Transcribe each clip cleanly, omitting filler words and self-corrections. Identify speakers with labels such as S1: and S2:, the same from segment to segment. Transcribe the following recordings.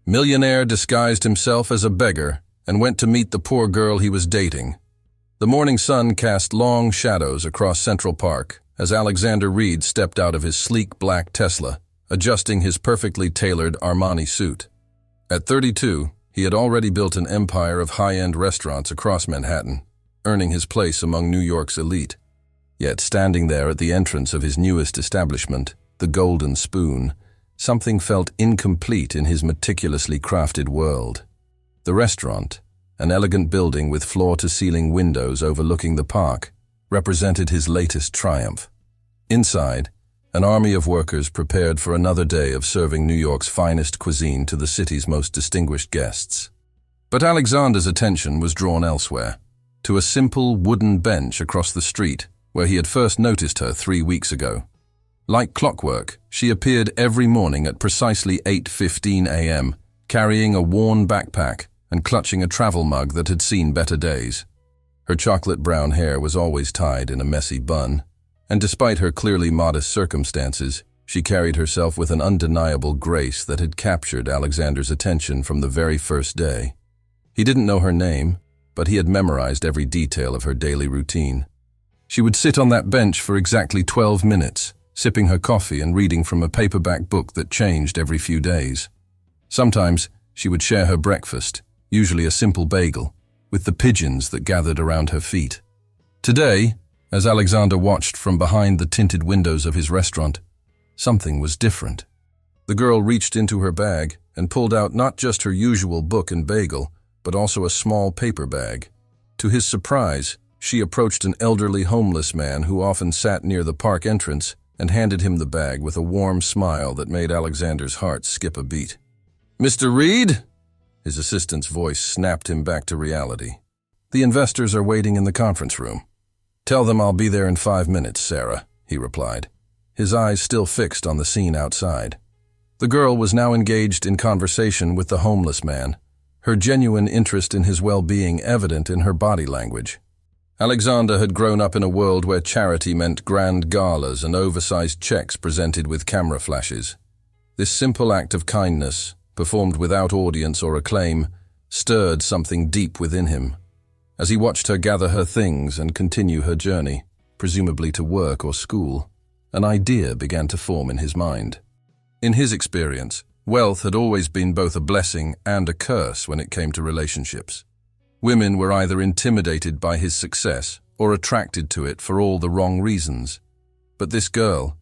S1: Millionaire disguised himself as a beggar and went to meet the poor girl he was dating. The morning sun cast long shadows across Central Park as Alexander Reed stepped out of his sleek black Tesla, adjusting his perfectly tailored Armani suit. At 32, he had already built an empire of high-end restaurants across Manhattan, earning his place among New York's elite. Yet standing there at the entrance of his newest establishment, the Golden Spoon, something felt incomplete in his meticulously crafted world. The restaurant, an elegant building with floor-to-ceiling windows overlooking the park, represented his latest triumph. Inside, an army of workers prepared for another day of serving New York's finest cuisine to the city's most distinguished guests. But Alexander's attention was drawn elsewhere, to a simple wooden bench across the street where he had first noticed her 3 weeks ago. Like clockwork, she appeared every morning at precisely 8:15 a.m., carrying a worn backpack and clutching a travel mug that had seen better days. Her chocolate brown hair was always tied in a messy bun, and despite her clearly modest circumstances, she carried herself with an undeniable grace that had captured Alexander's attention from the very first day. He didn't know her name, but he had memorized every detail of her daily routine. She would sit on that bench for exactly 12 minutes, sipping her coffee and reading from a paperback book that changed every few days. Sometimes she would share her breakfast, usually a simple bagel, with the pigeons that gathered around her feet. Today, as Alexander watched from behind the tinted windows of his restaurant, something was different. The girl reached into her bag and pulled out not just her usual book and bagel, but also a small paper bag. To his surprise, she approached an elderly homeless man who often sat near the park entrance and handed him the bag with a warm smile that made Alexander's heart skip a beat. "Mr. Reed?" His assistant's voice snapped him back to reality. "The investors are waiting in the conference room." "Tell them I'll be there in 5 minutes, Sarah," he replied, his eyes still fixed on the scene outside. The girl was now engaged in conversation with the homeless man, her genuine interest in his well-being evident in her body language. Alexander had grown up in a world where charity meant grand galas and oversized checks presented with camera flashes. This simple act of kindness, performed without audience or acclaim, stirred something deep within him. As he watched her gather her things and continue her journey, presumably to work or school, an idea began to form in his mind. In his experience, wealth had always been both a blessing and a curse when it came to relationships. Women were either intimidated by his success or attracted to it for all the wrong reasons. But this girl,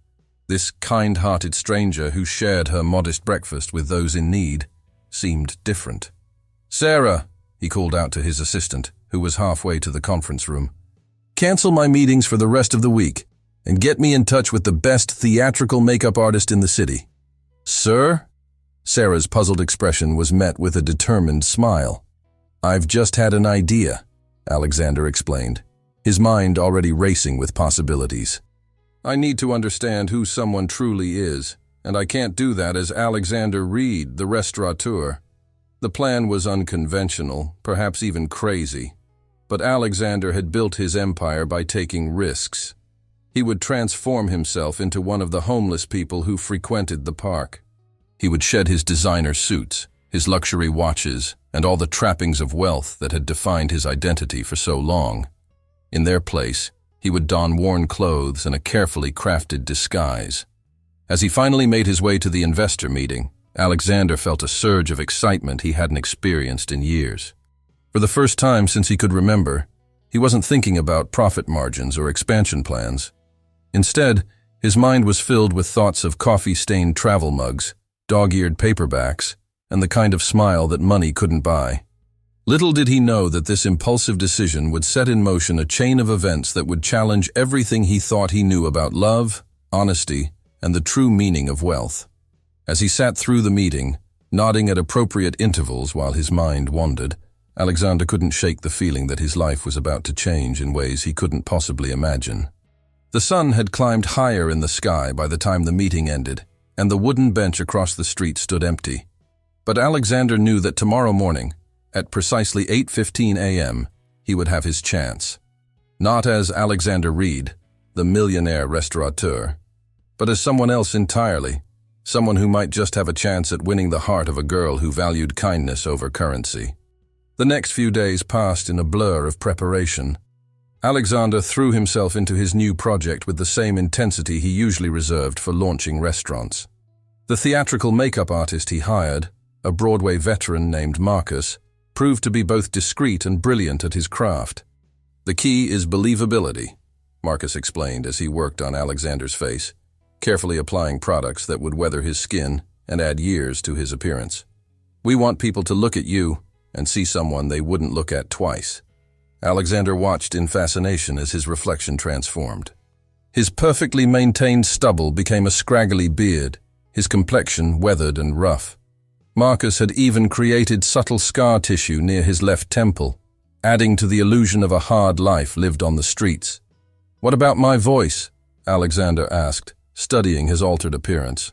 S1: this kind-hearted stranger who shared her modest breakfast with those in need, seemed different. "Sarah," he called out to his assistant, who was halfway to the conference room, "cancel my meetings for the rest of the week and get me in touch with the best theatrical makeup artist in the city." "Sir?" Sarah's puzzled expression was met with a determined smile. "I've just had an idea," Alexander explained, his mind already racing with possibilities. "I need to understand who someone truly is, and I can't do that as Alexander Reed, the restaurateur." The plan was unconventional, perhaps even crazy, but Alexander had built his empire by taking risks. He would transform himself into one of the homeless people who frequented the park. He would shed his designer suits, his luxury watches, and all the trappings of wealth that had defined his identity for so long. In their place, he would don worn clothes and a carefully crafted disguise. As he finally made his way to the investor meeting, Alexander felt a surge of excitement he hadn't experienced in years. For the first time since he could remember, he wasn't thinking about profit margins or expansion plans. Instead, his mind was filled with thoughts of coffee-stained travel mugs, dog-eared paperbacks, and the kind of smile that money couldn't buy. Little did he know that this impulsive decision would set in motion a chain of events that would challenge everything he thought he knew about love, honesty, and the true meaning of wealth. As he sat through the meeting, nodding at appropriate intervals while his mind wandered, Alexander couldn't shake the feeling that his life was about to change in ways he couldn't possibly imagine. The sun had climbed higher in the sky by the time the meeting ended, and the wooden bench across the street stood empty. But Alexander knew that tomorrow morning, at precisely 8:15 a.m., he would have his chance. Not as Alexander Reed, the millionaire restaurateur, but as someone else entirely, someone who might just have a chance at winning the heart of a girl who valued kindness over currency. The next few days passed in a blur of preparation. Alexander threw himself into his new project with the same intensity he usually reserved for launching restaurants. The theatrical makeup artist he hired, a Broadway veteran named Marcus, proved to be both discreet and brilliant at his craft. "The key is believability," Marcus explained as he worked on Alexander's face, carefully applying products that would weather his skin and add years to his appearance. "We want people to look at you and see someone they wouldn't look at twice." Alexander watched in fascination as his reflection transformed. His perfectly maintained stubble became a scraggly beard, his complexion weathered and rough. Marcus had even created subtle scar tissue near his left temple, adding to the illusion of a hard life lived on the streets. "What about my voice?" Alexander asked, studying his altered appearance.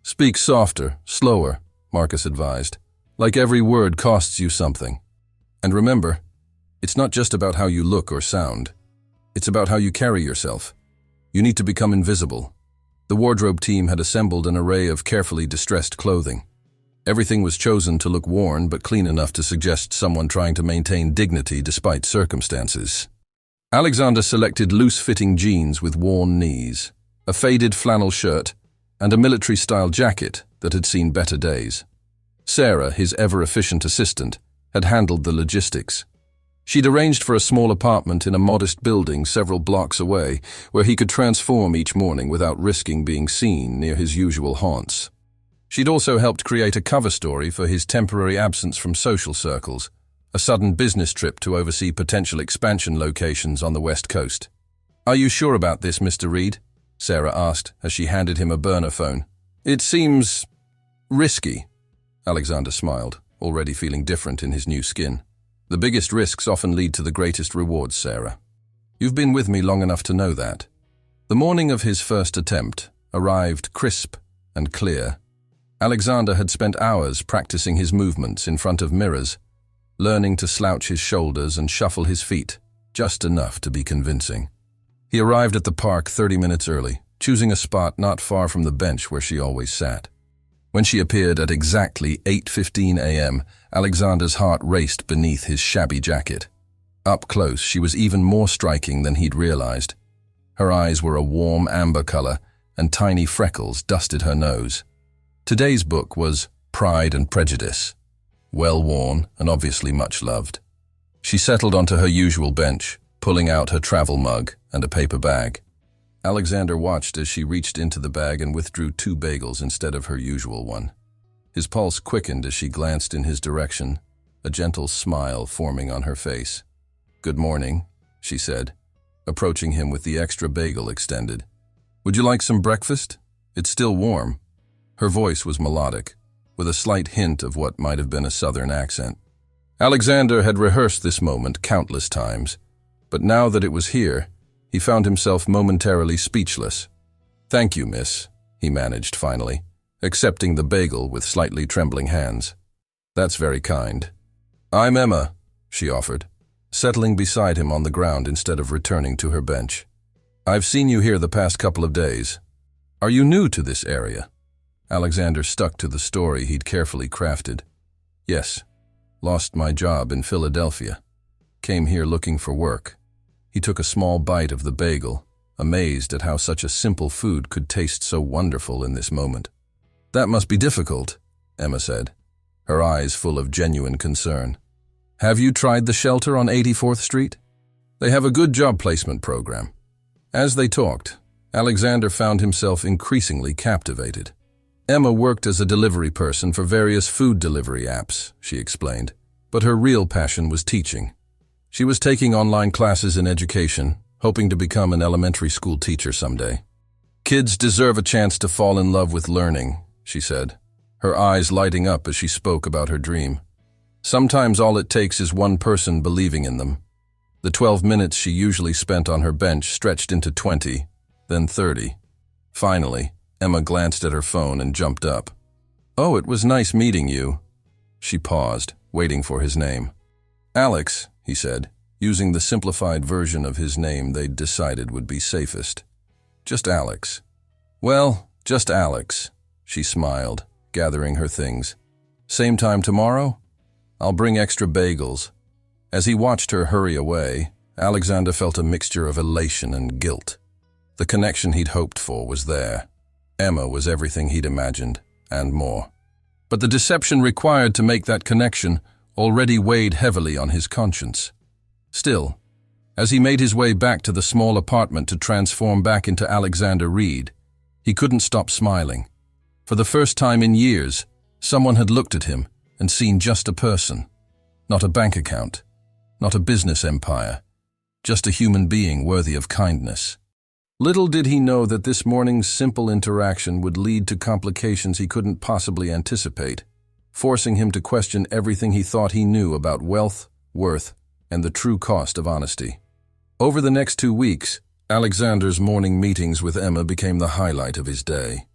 S1: "Speak softer, slower," Marcus advised. "Like every word costs you something. And remember, it's not just about how you look or sound. It's about how you carry yourself. You need to become invisible." The wardrobe team had assembled an array of carefully distressed clothing. Everything was chosen to look worn but clean enough to suggest someone trying to maintain dignity despite circumstances. Alexander selected loose-fitting jeans with worn knees, a faded flannel shirt, and a military-style jacket that had seen better days. Sarah, his ever-efficient assistant, had handled the logistics. She'd arranged for a small apartment in a modest building several blocks away, where he could transform each morning without risking being seen near his usual haunts. She'd also helped create a cover story for his temporary absence from social circles, a sudden business trip to oversee potential expansion locations on the West Coast. "Are you sure about this, Mr. Reed?" Sarah asked as she handed him a burner phone. "It seems risky." Alexander smiled, already feeling different in his new skin. "The biggest risks often lead to the greatest rewards, Sarah. You've been with me long enough to know that." The morning of his first attempt arrived crisp and clear. Alexander had spent hours practicing his movements in front of mirrors, learning to slouch his shoulders and shuffle his feet, just enough to be convincing. He arrived at the park 30 minutes early, choosing a spot not far from the bench where she always sat. When she appeared at exactly 8:15 a.m., Alexander's heart raced beneath his shabby jacket. Up close, she was even more striking than he'd realized. Her eyes were a warm amber color, and tiny freckles dusted her nose. Today's book was Pride and Prejudice, well-worn and obviously much loved. She settled onto her usual bench, pulling out her travel mug and a paper bag. Alexander watched as she reached into the bag and withdrew 2 bagels instead of her usual one. His pulse quickened as she glanced in his direction, a gentle smile forming on her face. "Good morning," she said, approaching him with the extra bagel extended. "Would you like some breakfast? It's still warm." Her voice was melodic, with a slight hint of what might have been a southern accent. Alexander had rehearsed this moment countless times, but now that it was here, he found himself momentarily speechless. "Thank you, miss," he managed finally, accepting the bagel with slightly trembling hands. "That's very kind." "I'm Emma," she offered, settling beside him on the ground instead of returning to her bench. "I've seen you here the past couple of days. Are you new to this area?" Alexander stuck to the story he'd carefully crafted. "Yes. Lost my job in Philadelphia. Came here looking for work." He took a small bite of the bagel, amazed at how such a simple food could taste so wonderful in this moment. "That must be difficult," Emma said, her eyes full of genuine concern. "Have you tried the shelter on 84th Street? They have a good job placement program." As they talked, Alexander found himself increasingly captivated. Emma worked as a delivery person for various food delivery apps, she explained, but her real passion was teaching. She was taking online classes in education, hoping to become an elementary school teacher someday. "Kids deserve a chance to fall in love with learning," she said, her eyes lighting up as she spoke about her dream. "Sometimes all it takes is one person believing in them." The 12 minutes she usually spent on her bench stretched into 20, then 30. Finally, Emma glanced at her phone and jumped up. "Oh, it was nice meeting you." She paused, waiting for his name. "Alex," he said, using the simplified version of his name they'd decided would be safest. "Just Alex." "Well, just Alex," she smiled, gathering her things. "Same time tomorrow? I'll bring extra bagels." As he watched her hurry away, Alexander felt a mixture of elation and guilt. The connection he'd hoped for was there. Emma was everything he'd imagined, and more. But the deception required to make that connection already weighed heavily on his conscience. Still, as he made his way back to the small apartment to transform back into Alexander Reed, he couldn't stop smiling. For the first time in years, someone had looked at him and seen just a person. Not a bank account, not a business empire, just a human being worthy of kindness. Little did he know that this morning's simple interaction would lead to complications he couldn't possibly anticipate, forcing him to question everything he thought he knew about wealth, worth, and the true cost of honesty. Over the next 2 weeks, Alexander's morning meetings with Emma became the highlight of his day.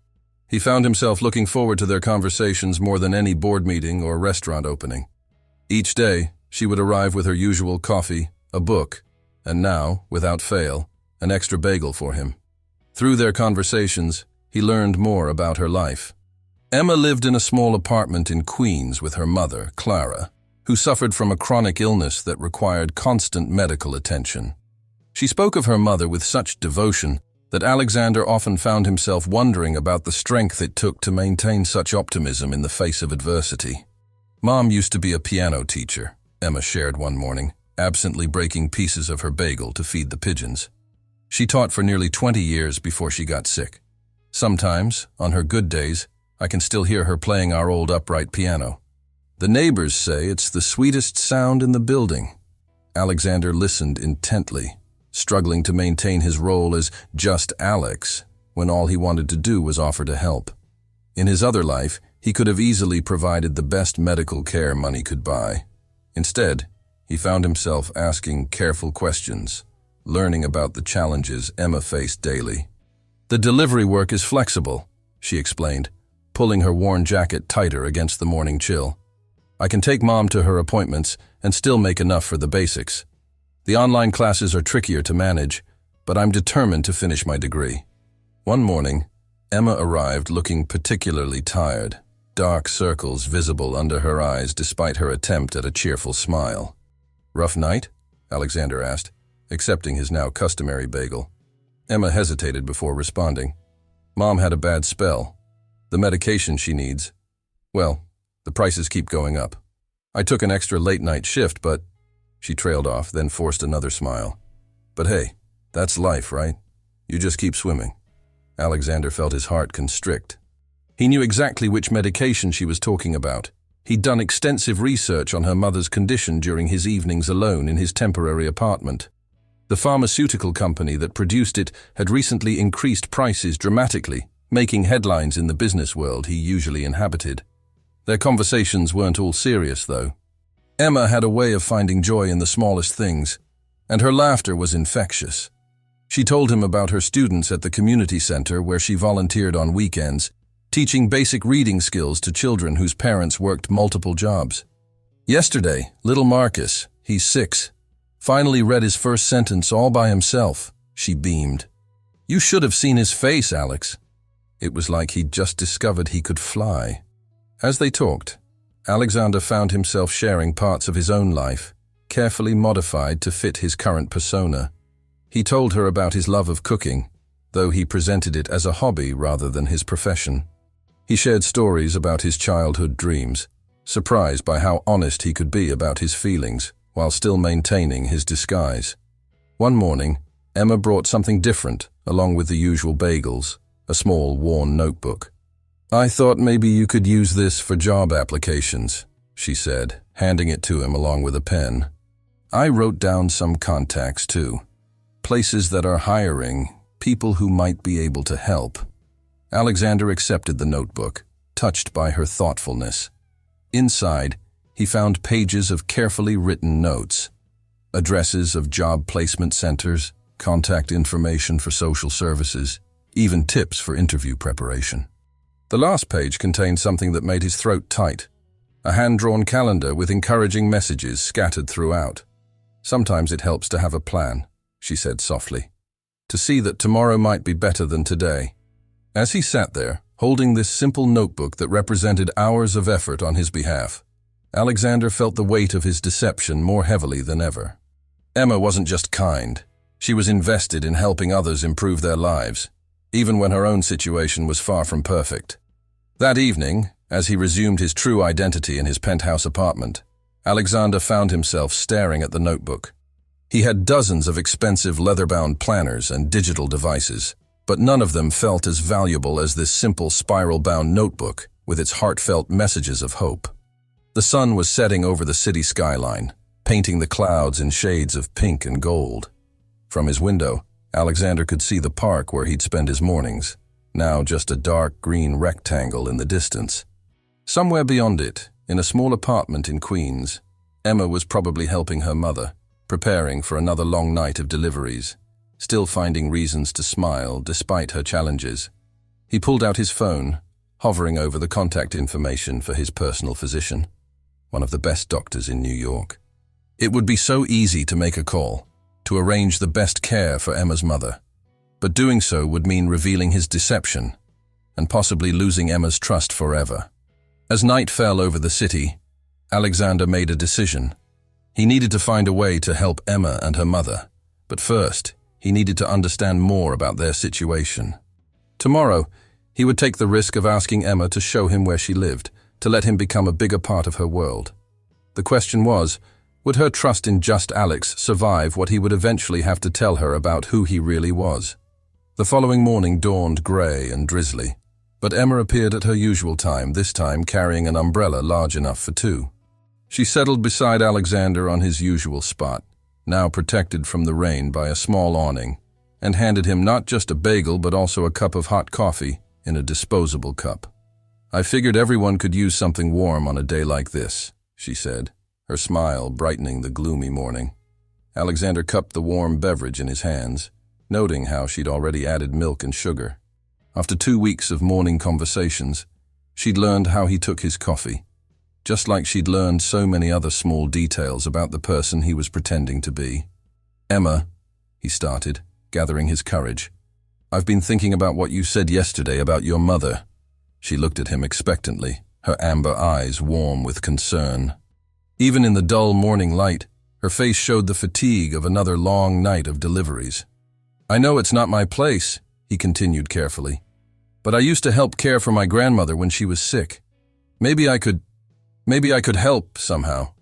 S1: He found himself looking forward to their conversations more than any board meeting or restaurant opening. Each day, she would arrive with her usual coffee, a book, and now, without fail, an extra bagel for him. Through their conversations, he learned more about her life. Emma lived in a small apartment in Queens with her mother, Clara, who suffered from a chronic illness that required constant medical attention. She spoke of her mother with such devotion that Alexander often found himself wondering about the strength it took to maintain such optimism in the face of adversity. "Mom used to be a piano teacher," Emma shared one morning, absently breaking pieces of her bagel to feed the pigeons. "She taught for nearly 20 years before she got sick. Sometimes, on her good days, I can still hear her playing our old upright piano. The neighbors say it's the sweetest sound in the building." Alexander listened intently, struggling to maintain his role as just Alex when all he wanted to do was offer to help. In his other life, he could have easily provided the best medical care money could buy. Instead, he found himself asking careful questions, learning about the challenges Emma faced daily. "The delivery work is flexible," she explained, pulling her worn jacket tighter against the morning chill. "I can take Mom to her appointments and still make enough for the basics. The online classes are trickier to manage, but I'm determined to finish my degree." One morning, Emma arrived looking particularly tired, dark circles visible under her eyes despite her attempt at a cheerful smile. "Rough night?" Alexander asked, accepting his now customary bagel. Emma hesitated before responding. "Mom had a bad spell. The medication she needs. Well, the prices keep going up. I took an extra late-night shift, but..." She trailed off, then forced another smile. "But hey, that's life, right? You just keep swimming." Alexander felt his heart constrict. He knew exactly which medication she was talking about. He'd done extensive research on her mother's condition during his evenings alone in his temporary apartment. The pharmaceutical company that produced it had recently increased prices dramatically, making headlines in the business world he usually inhabited. Their conversations weren't all serious, though. Emma had a way of finding joy in the smallest things, and her laughter was infectious. She told him about her students at the community center where she volunteered on weekends, teaching basic reading skills to children whose parents worked multiple jobs. "Yesterday, little Marcus, he's 6, finally read his first sentence all by himself," she beamed. "You should have seen his face, Alex." It was like he'd just discovered he could fly. As they talked, Alexander found himself sharing parts of his own life, carefully modified to fit his current persona. He told her about his love of cooking, though he presented it as a hobby rather than his profession. He shared stories about his childhood dreams, surprised by how honest he could be about his feelings while still maintaining his disguise. One morning, Emma brought something different along with the usual bagels, a small, worn notebook. "I thought maybe you could use this for job applications," she said, handing it to him along with a pen. "I wrote down some contacts too. Places that are hiring, people who might be able to help." Alexander accepted the notebook, touched by her thoughtfulness. Inside, he found pages of carefully written notes, addresses of job placement centers, contact information for social services, even tips for interview preparation. The last page contained something that made his throat tight, a hand-drawn calendar with encouraging messages scattered throughout. "Sometimes it helps to have a plan," she said softly, "to see that tomorrow might be better than today." As he sat there, holding this simple notebook that represented hours of effort on his behalf. Alexander felt the weight of his deception more heavily than ever. Emma wasn't just kind. She was invested in helping others improve their lives, even when her own situation was far from perfect. That evening, as he resumed his true identity in his penthouse apartment, Alexander found himself staring at the notebook. He had dozens of expensive leather-bound planners and digital devices, but none of them felt as valuable as this simple spiral-bound notebook with its heartfelt messages of hope. The sun was setting over the city skyline, painting the clouds in shades of pink and gold. From his window, Alexander could see the park where he'd spend his mornings, now just a dark green rectangle in the distance. Somewhere beyond it, in a small apartment in Queens, Emma was probably helping her mother, preparing for another long night of deliveries, still finding reasons to smile despite her challenges. He pulled out his phone, hovering over the contact information for his personal physician, one of the best doctors in New York. It would be so easy to make a call, to arrange the best care for Emma's mother, but doing so would mean revealing his deception and possibly losing Emma's trust forever. As night fell over the city, Alexander made a decision. He needed to find a way to help Emma and her mother, but first, he needed to understand more about their situation. Tomorrow, he would take the risk of asking Emma to show him where she lived, to let him become a bigger part of her world. The question was, would her trust in just Alex survive what he would eventually have to tell her about who he really was? The following morning dawned grey and drizzly, but Emma appeared at her usual time, this time carrying an umbrella large enough for two. She settled beside Alexander on his usual spot, now protected from the rain by a small awning, and handed him not just a bagel but also a cup of hot coffee in a disposable cup. "I figured everyone could use something warm on a day like this," she said, her smile brightening the gloomy morning. Alexander cupped the warm beverage in his hands, noting how she'd already added milk and sugar. After 2 weeks of morning conversations, she'd learned how he took his coffee, just like she'd learned so many other small details about the person he was pretending to be. "Emma," he started, gathering his courage, "I've been thinking about what you said yesterday about your mother." She looked at him expectantly, her amber eyes warm with concern. Even in the dull morning light, her face showed the fatigue of another long night of deliveries. "I know it's not my place," he continued carefully, "but I used to help care for my grandmother when she was sick. Maybe I could help somehow."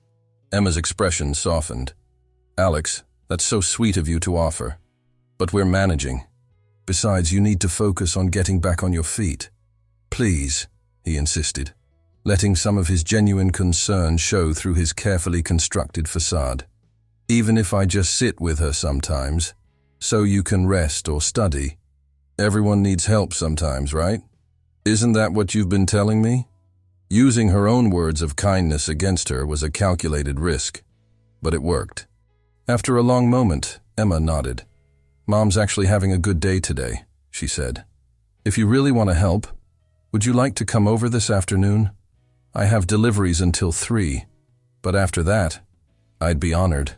S1: Emma's expression softened. "Alex, that's so sweet of you to offer. But we're managing. Besides, you need to focus on getting back on your feet. Please," he insisted, letting some of his genuine concern show through his carefully constructed facade. "Even if I just sit with her sometimes, so you can rest or study. Everyone needs help sometimes, right? Isn't that what you've been telling me?" Using her own words of kindness against her was a calculated risk, but it worked. After a long moment, Emma nodded. "Mom's actually having a good day today," she said. "If you really want to help, would you like to come over this afternoon? I have deliveries until 3, but after that, I'd be honored,"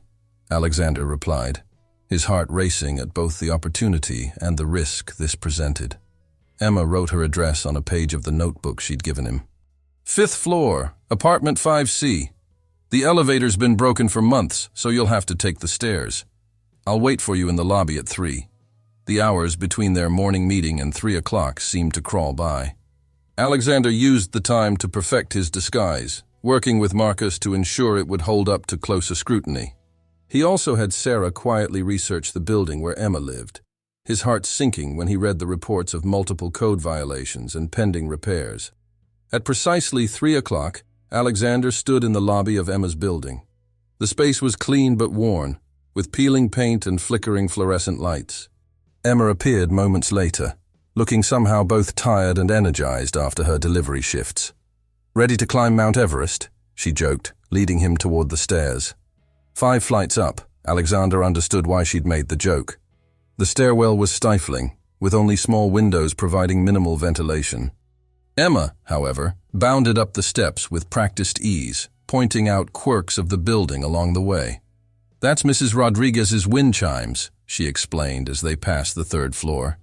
S1: Alexander replied, his heart racing at both the opportunity and the risk this presented. Emma wrote her address on a page of the notebook she'd given him. "5th floor, apartment 5C. The elevator's been broken for months, so you'll have to take the stairs. I'll wait for you in the lobby at 3. The hours between their morning meeting and 3 o'clock seemed to crawl by. Alexander used the time to perfect his disguise, working with Marcus to ensure it would hold up to closer scrutiny. He also had Sarah quietly research the building where Emma lived, his heart sinking when he read the reports of multiple code violations and pending repairs. At precisely 3 o'clock, Alexander stood in the lobby of Emma's building. The space was clean but worn, with peeling paint and flickering fluorescent lights. Emma appeared moments later, looking somehow both tired and energized after her delivery shifts. "Ready to climb Mount Everest?" she joked, leading him toward the stairs. 5 flights up, Alexander understood why she'd made the joke. The stairwell was stifling, with only small windows providing minimal ventilation. Emma, however, bounded up the steps with practiced ease, pointing out quirks of the building along the way. "That's Mrs. Rodriguez's wind chimes," she explained as they passed the 3rd floor.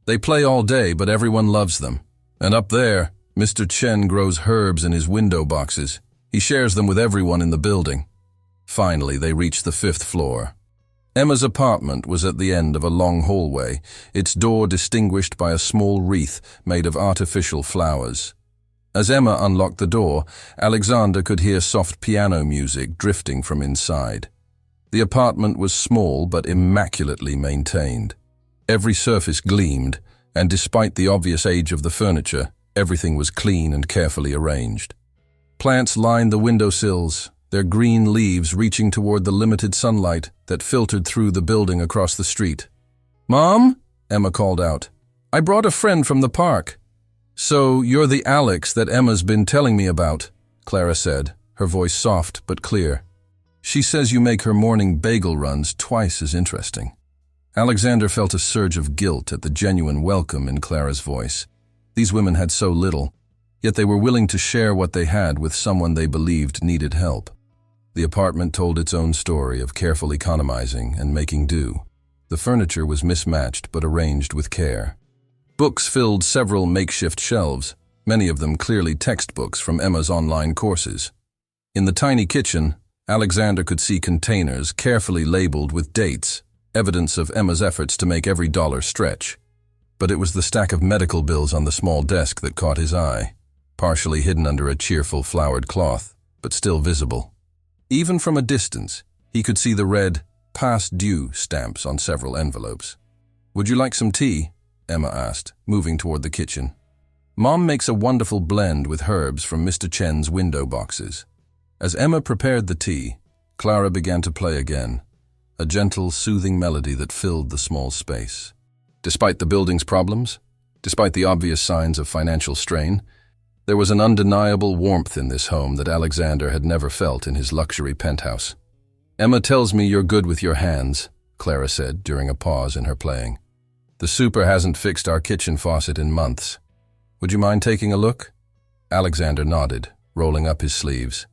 S1: "They play all day, but everyone loves them. And up there, Mr. Chen grows herbs in his window boxes. He shares them with everyone in the building. Finally, they reached the 5th floor. Emma's apartment was at the end of a long hallway, its door distinguished by a small wreath made of artificial flowers. As Emma unlocked the door, Alexander could hear soft piano music drifting from inside. The apartment was small but immaculately maintained. Every surface gleamed, and despite the obvious age of the furniture, everything was clean and carefully arranged. Plants lined the windowsills, their green leaves reaching toward the limited sunlight that filtered through the building across the street. "Mom?" Emma called out. "I brought a friend from the park." "So you're the Alex that Emma's been telling me about," Clara said, her voice soft but clear. "She says you make her morning bagel runs twice as interesting." Alexander felt a surge of guilt at the genuine welcome in Clara's voice. These women had so little, yet they were willing to share what they had with someone they believed needed help. The apartment told its own story of careful economizing and making do. The furniture was mismatched but arranged with care. Books filled several makeshift shelves, many of them clearly textbooks from Emma's online courses. In the tiny kitchen, Alexander could see containers carefully labeled with dates, evidence of Emma's efforts to make every dollar stretch. But it was the stack of medical bills on the small desk that caught his eye, partially hidden under a cheerful flowered cloth, but still visible. Even from a distance, he could see the red, "Past due" stamps on several envelopes. "Would you like some tea?" Emma asked, moving toward the kitchen. "Mom makes a wonderful blend with herbs from Mr. Chen's window boxes." As Emma prepared the tea, Clara began to play again, a gentle, soothing melody that filled the small space. Despite the building's problems, despite the obvious signs of financial strain, there was an undeniable warmth in this home that Alexander had never felt in his luxury penthouse. "Emma tells me you're good with your hands," Clara said during a pause in her playing. "The super hasn't fixed our kitchen faucet in months. Would you mind taking a look?" Alexander nodded, rolling up his sleeves.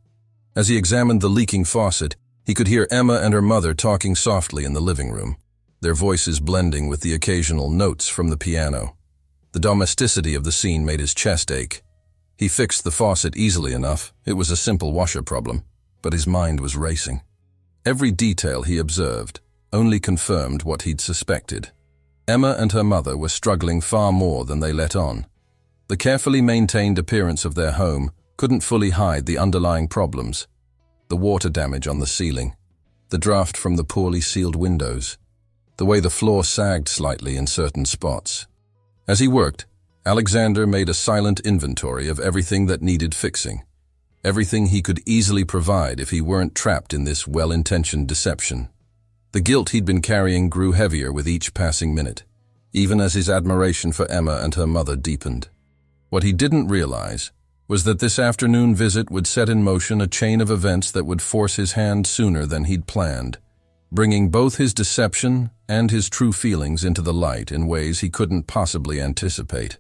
S1: As he examined the leaking faucet, he could hear Emma and her mother talking softly in the living room, their voices blending with the occasional notes from the piano. The domesticity of the scene made his chest ache. He fixed the faucet easily enough. It was a simple washer problem, but his mind was racing. Every detail he observed only confirmed what he'd suspected. Emma and her mother were struggling far more than they let on. The carefully maintained appearance of their home couldn't fully hide the underlying problems. The water damage on the ceiling, the draft from the poorly sealed windows, the way the floor sagged slightly in certain spots. As he worked, Alexander made a silent inventory of everything that needed fixing, everything he could easily provide if he weren't trapped in this well-intentioned deception. The guilt he'd been carrying grew heavier with each passing minute, even as his admiration for Emma and her mother deepened. What he didn't realize was that this afternoon visit would set in motion a chain of events that would force his hand sooner than he'd planned, bringing both his deception and his true feelings into the light in ways he couldn't possibly anticipate.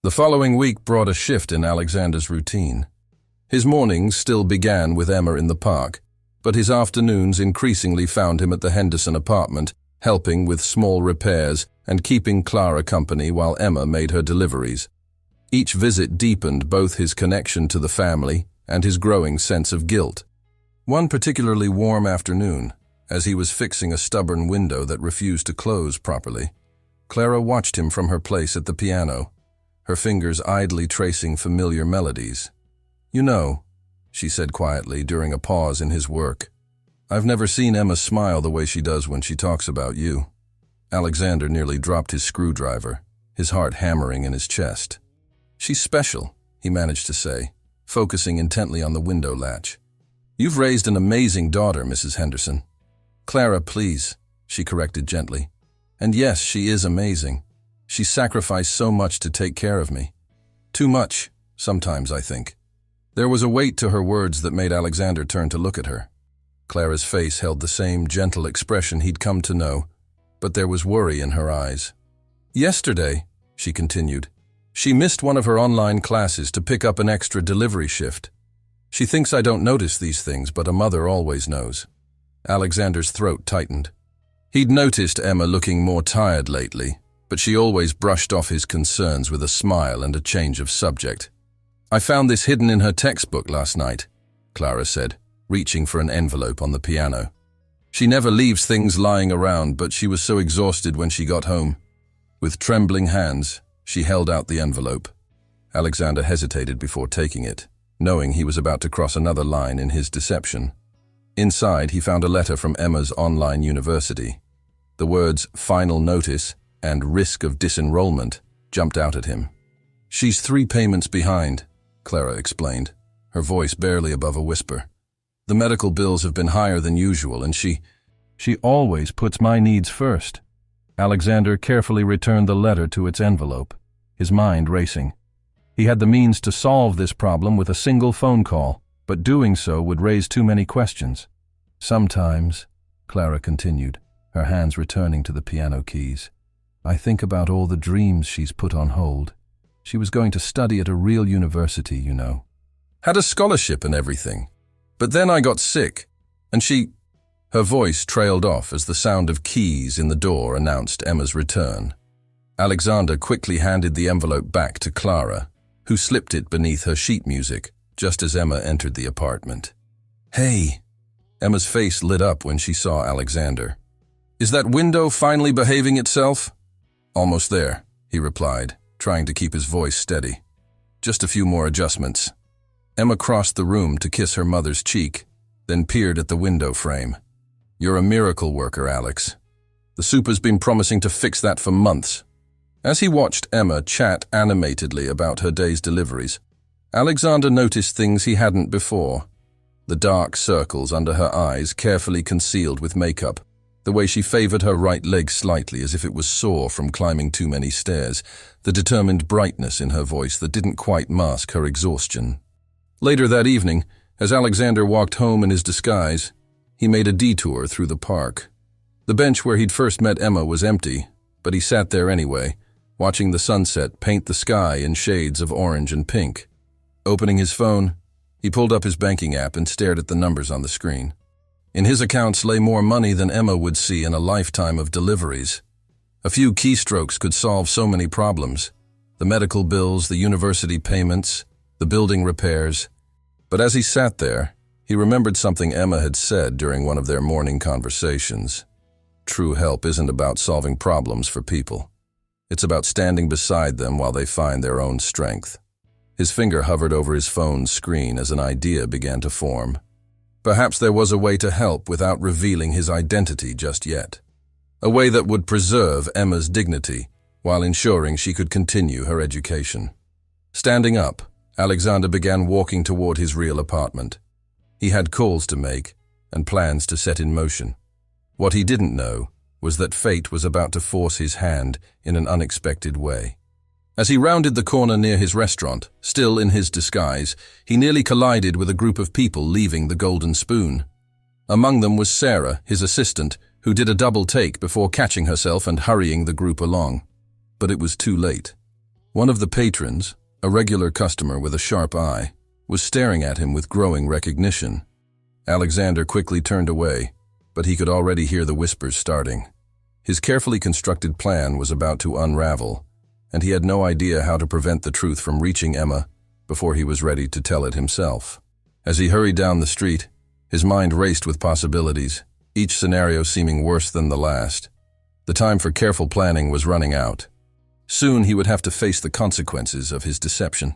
S1: The following week brought a shift in Alexander's routine. His mornings still began with Emma in the park, but his afternoons increasingly found him at the Henderson apartment, helping with small repairs and keeping Clara company while Emma made her deliveries. Each visit deepened both his connection to the family and his growing sense of guilt. One particularly warm afternoon, as he was fixing a stubborn window that refused to close properly, Clara watched him from her place at the piano, her fingers idly tracing familiar melodies. "You know," she said quietly during a pause in his work, "I've never seen Emma smile the way she does when she talks about you." Alexander nearly dropped his screwdriver, his heart hammering in his chest. "She's special," he managed to say, focusing intently on the window latch. "You've raised an amazing daughter, Mrs. Henderson." "Clara, please," she corrected gently. "And yes, she is amazing. She sacrificed so much to take care of me. Too much, sometimes, I think." There was a weight to her words that made Alexander turn to look at her. Clara's face held the same gentle expression he'd come to know, but there was worry in her eyes. "Yesterday," she continued, "she missed one of her online classes to pick up an extra delivery shift. She thinks I don't notice these things, but a mother always knows." Alexander's throat tightened. He'd noticed Emma looking more tired lately, but she always brushed off his concerns with a smile and a change of subject. "I found this hidden in her textbook last night," Clara said, reaching for an envelope on the piano. She never leaves things lying around, but she was so exhausted when she got home. With trembling hands, she held out the envelope. Alexander hesitated before taking it, knowing he was about to cross another line in his deception. Inside, he found a letter from Emma's online university. The words "final notice" and "risk of disenrollment" jumped out at him. "She's 3 payments behind," Clara explained, her voice barely above a whisper. "The medical bills have been higher than usual, and she always puts my needs first." Alexander carefully returned the letter to its envelope, his mind racing. He had the means to solve this problem with a single phone call, but doing so would raise too many questions. "Sometimes," Clara continued, her hands returning to the piano keys, "I think about all the dreams she's put on hold. She was going to study at a real university, you know. Had a scholarship and everything. But then I got sick, and she—" Her voice trailed off as the sound of keys in the door announced Emma's return. Alexander quickly handed the envelope back to Clara, who slipped it beneath her sheet music just as Emma entered the apartment. "Hey!" Emma's face lit up when she saw Alexander. "Is that window finally behaving itself?" "Almost there," he replied, trying to keep his voice steady. "Just a few more adjustments." Emma crossed the room to kiss her mother's cheek, then peered at the window frame. "You're a miracle worker, Alex. The super's been promising to fix that for months." As he watched Emma chat animatedly about her day's deliveries, Alexander noticed things he hadn't before. The dark circles under her eyes carefully concealed with makeup, the way she favored her right leg slightly as if it was sore from climbing too many stairs, the determined brightness in her voice that didn't quite mask her exhaustion. Later that evening, as Alexander walked home in his disguise, he made a detour through the park. The bench where he'd first met Emma was empty, but he sat there anyway, watching the sunset paint the sky in shades of orange and pink. Opening his phone, he pulled up his banking app and stared at the numbers on the screen. In his accounts lay more money than Emma would see in a lifetime of deliveries. A few keystrokes could solve so many problems: the medical bills, the university payments, the building repairs. But as he sat there, he remembered something Emma had said during one of their morning conversations. True help isn't about solving problems for people. It's about standing beside them while they find their own strength. His finger hovered over his phone's screen as an idea began to form. Perhaps there was a way to help without revealing his identity just yet. A way that would preserve Emma's dignity while ensuring she could continue her education. Standing up, Alexander began walking toward his real apartment. He had calls to make and plans to set in motion. What he didn't know was that fate was about to force his hand in an unexpected way. As he rounded the corner near his restaurant, still in his disguise, he nearly collided with a group of people leaving the Golden Spoon. Among them was Sarah, his assistant, who did a double take before catching herself and hurrying the group along. But it was too late. One of the patrons, a regular customer with a sharp eye, was staring at him with growing recognition. Alexander quickly turned away, but he could already hear the whispers starting. His carefully constructed plan was about to unravel, and he had no idea how to prevent the truth from reaching Emma before he was ready to tell it himself. As he hurried down the street, his mind raced with possibilities, each scenario seeming worse than the last. The time for careful planning was running out. Soon he would have to face the consequences of his deception,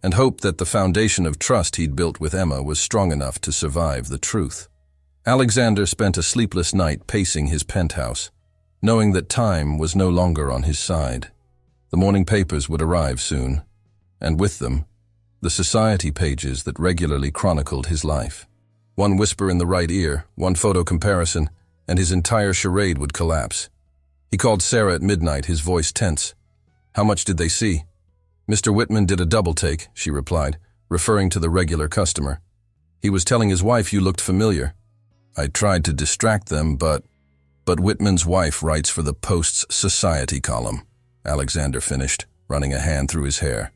S1: and hope that the foundation of trust he'd built with Emma was strong enough to survive the truth. Alexander spent a sleepless night pacing his penthouse, knowing that time was no longer on his side. The morning papers would arrive soon, and with them, the society pages that regularly chronicled his life. One whisper in the right ear, one photo comparison, and his entire charade would collapse. He called Sarah at midnight, his voice tense. "How much did they see?" "Mr. Whitman did a double take," she replied, referring to the regular customer. "He was telling his wife you looked familiar. I tried to distract them, but Whitman's wife writes for the Post's society column," Alexander finished, running a hand through his hair.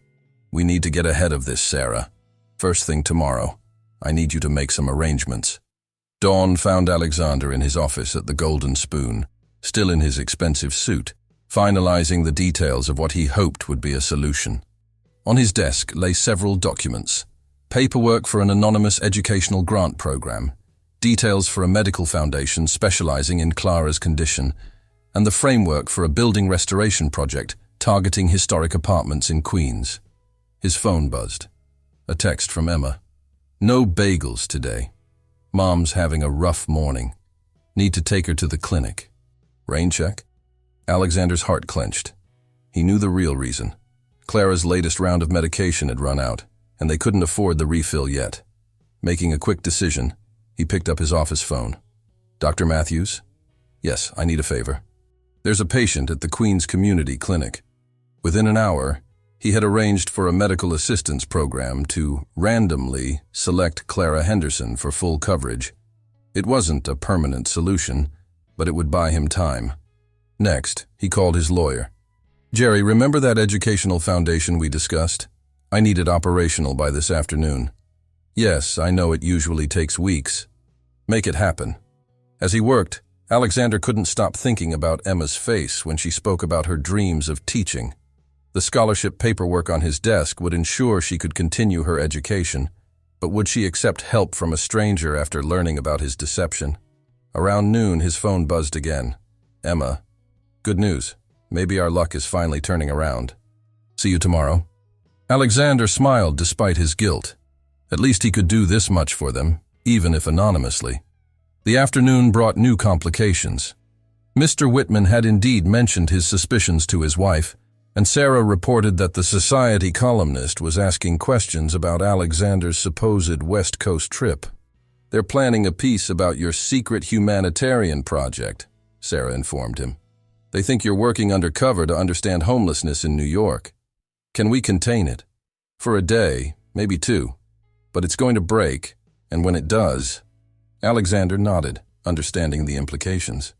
S1: "We need to get ahead of this, Sarah. First thing tomorrow, I need you to make some arrangements." Dawn found Alexander in his office at the Golden Spoon, still in his expensive suit, finalizing the details of what he hoped would be a solution. On his desk lay several documents: paperwork for an anonymous educational grant program, details for a medical foundation specializing in Clara's condition, and the framework for a building restoration project targeting historic apartments in Queens. His phone buzzed. A text from Emma. "No bagels today. Mom's having a rough morning. Need to take her to the clinic." Rain check? Alexander's heart clenched. He knew the real reason. Clara's latest round of medication had run out, and they couldn't afford the refill yet. Making a quick decision, he picked up his office phone. "Dr. Matthews?" "Yes, I need a favor. There's a patient at the Queens Community Clinic." Within an hour, he had arranged for a medical assistance program to randomly select Clara Henderson for full coverage. It wasn't a permanent solution, but it would buy him time. Next, he called his lawyer. "Jerry, remember that educational foundation we discussed? I need it operational by this afternoon." "Yes, I know it usually takes weeks. Make it happen." As he worked, Alexander couldn't stop thinking about Emma's face when she spoke about her dreams of teaching. The scholarship paperwork on his desk would ensure she could continue her education, but would she accept help from a stranger after learning about his deception? Around noon, his phone buzzed again. "Emma, good news. Maybe our luck is finally turning around. See you tomorrow." Alexander smiled despite his guilt. At least he could do this much for them, even if anonymously. The afternoon brought new complications. Mr. Whitman had indeed mentioned his suspicions to his wife, and Sarah reported that the Society columnist was asking questions about Alexander's supposed West Coast trip. "They're planning a piece about your secret humanitarian project," Sarah informed him. "They think you're working undercover to understand homelessness in New York. Can we contain it? For a day, maybe two. But it's going to break, and when it does..." Alexander nodded, understanding the implications.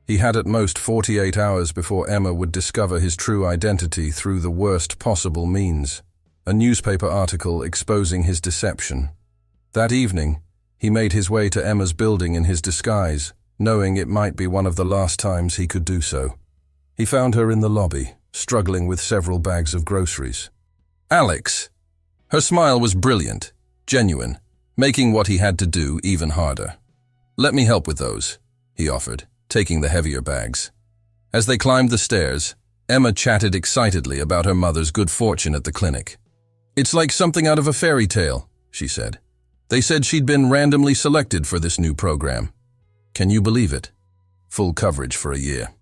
S1: He had at most 48 hours before Emma would discover his true identity through the worst possible means. A newspaper article exposing his deception. That evening, he made his way to Emma's building in his disguise, knowing it might be one of the last times he could do so. He found her in the lobby, struggling with several bags of groceries. "Alex!" Her smile was brilliant, genuine, making what he had to do even harder. "Let me help with those," he offered, taking the heavier bags. As they climbed the stairs, Emma chatted excitedly about her mother's good fortune at the clinic. "It's like something out of a fairy tale," she said. "They said she'd been randomly selected for this new program. Can you believe it? Full coverage for a year."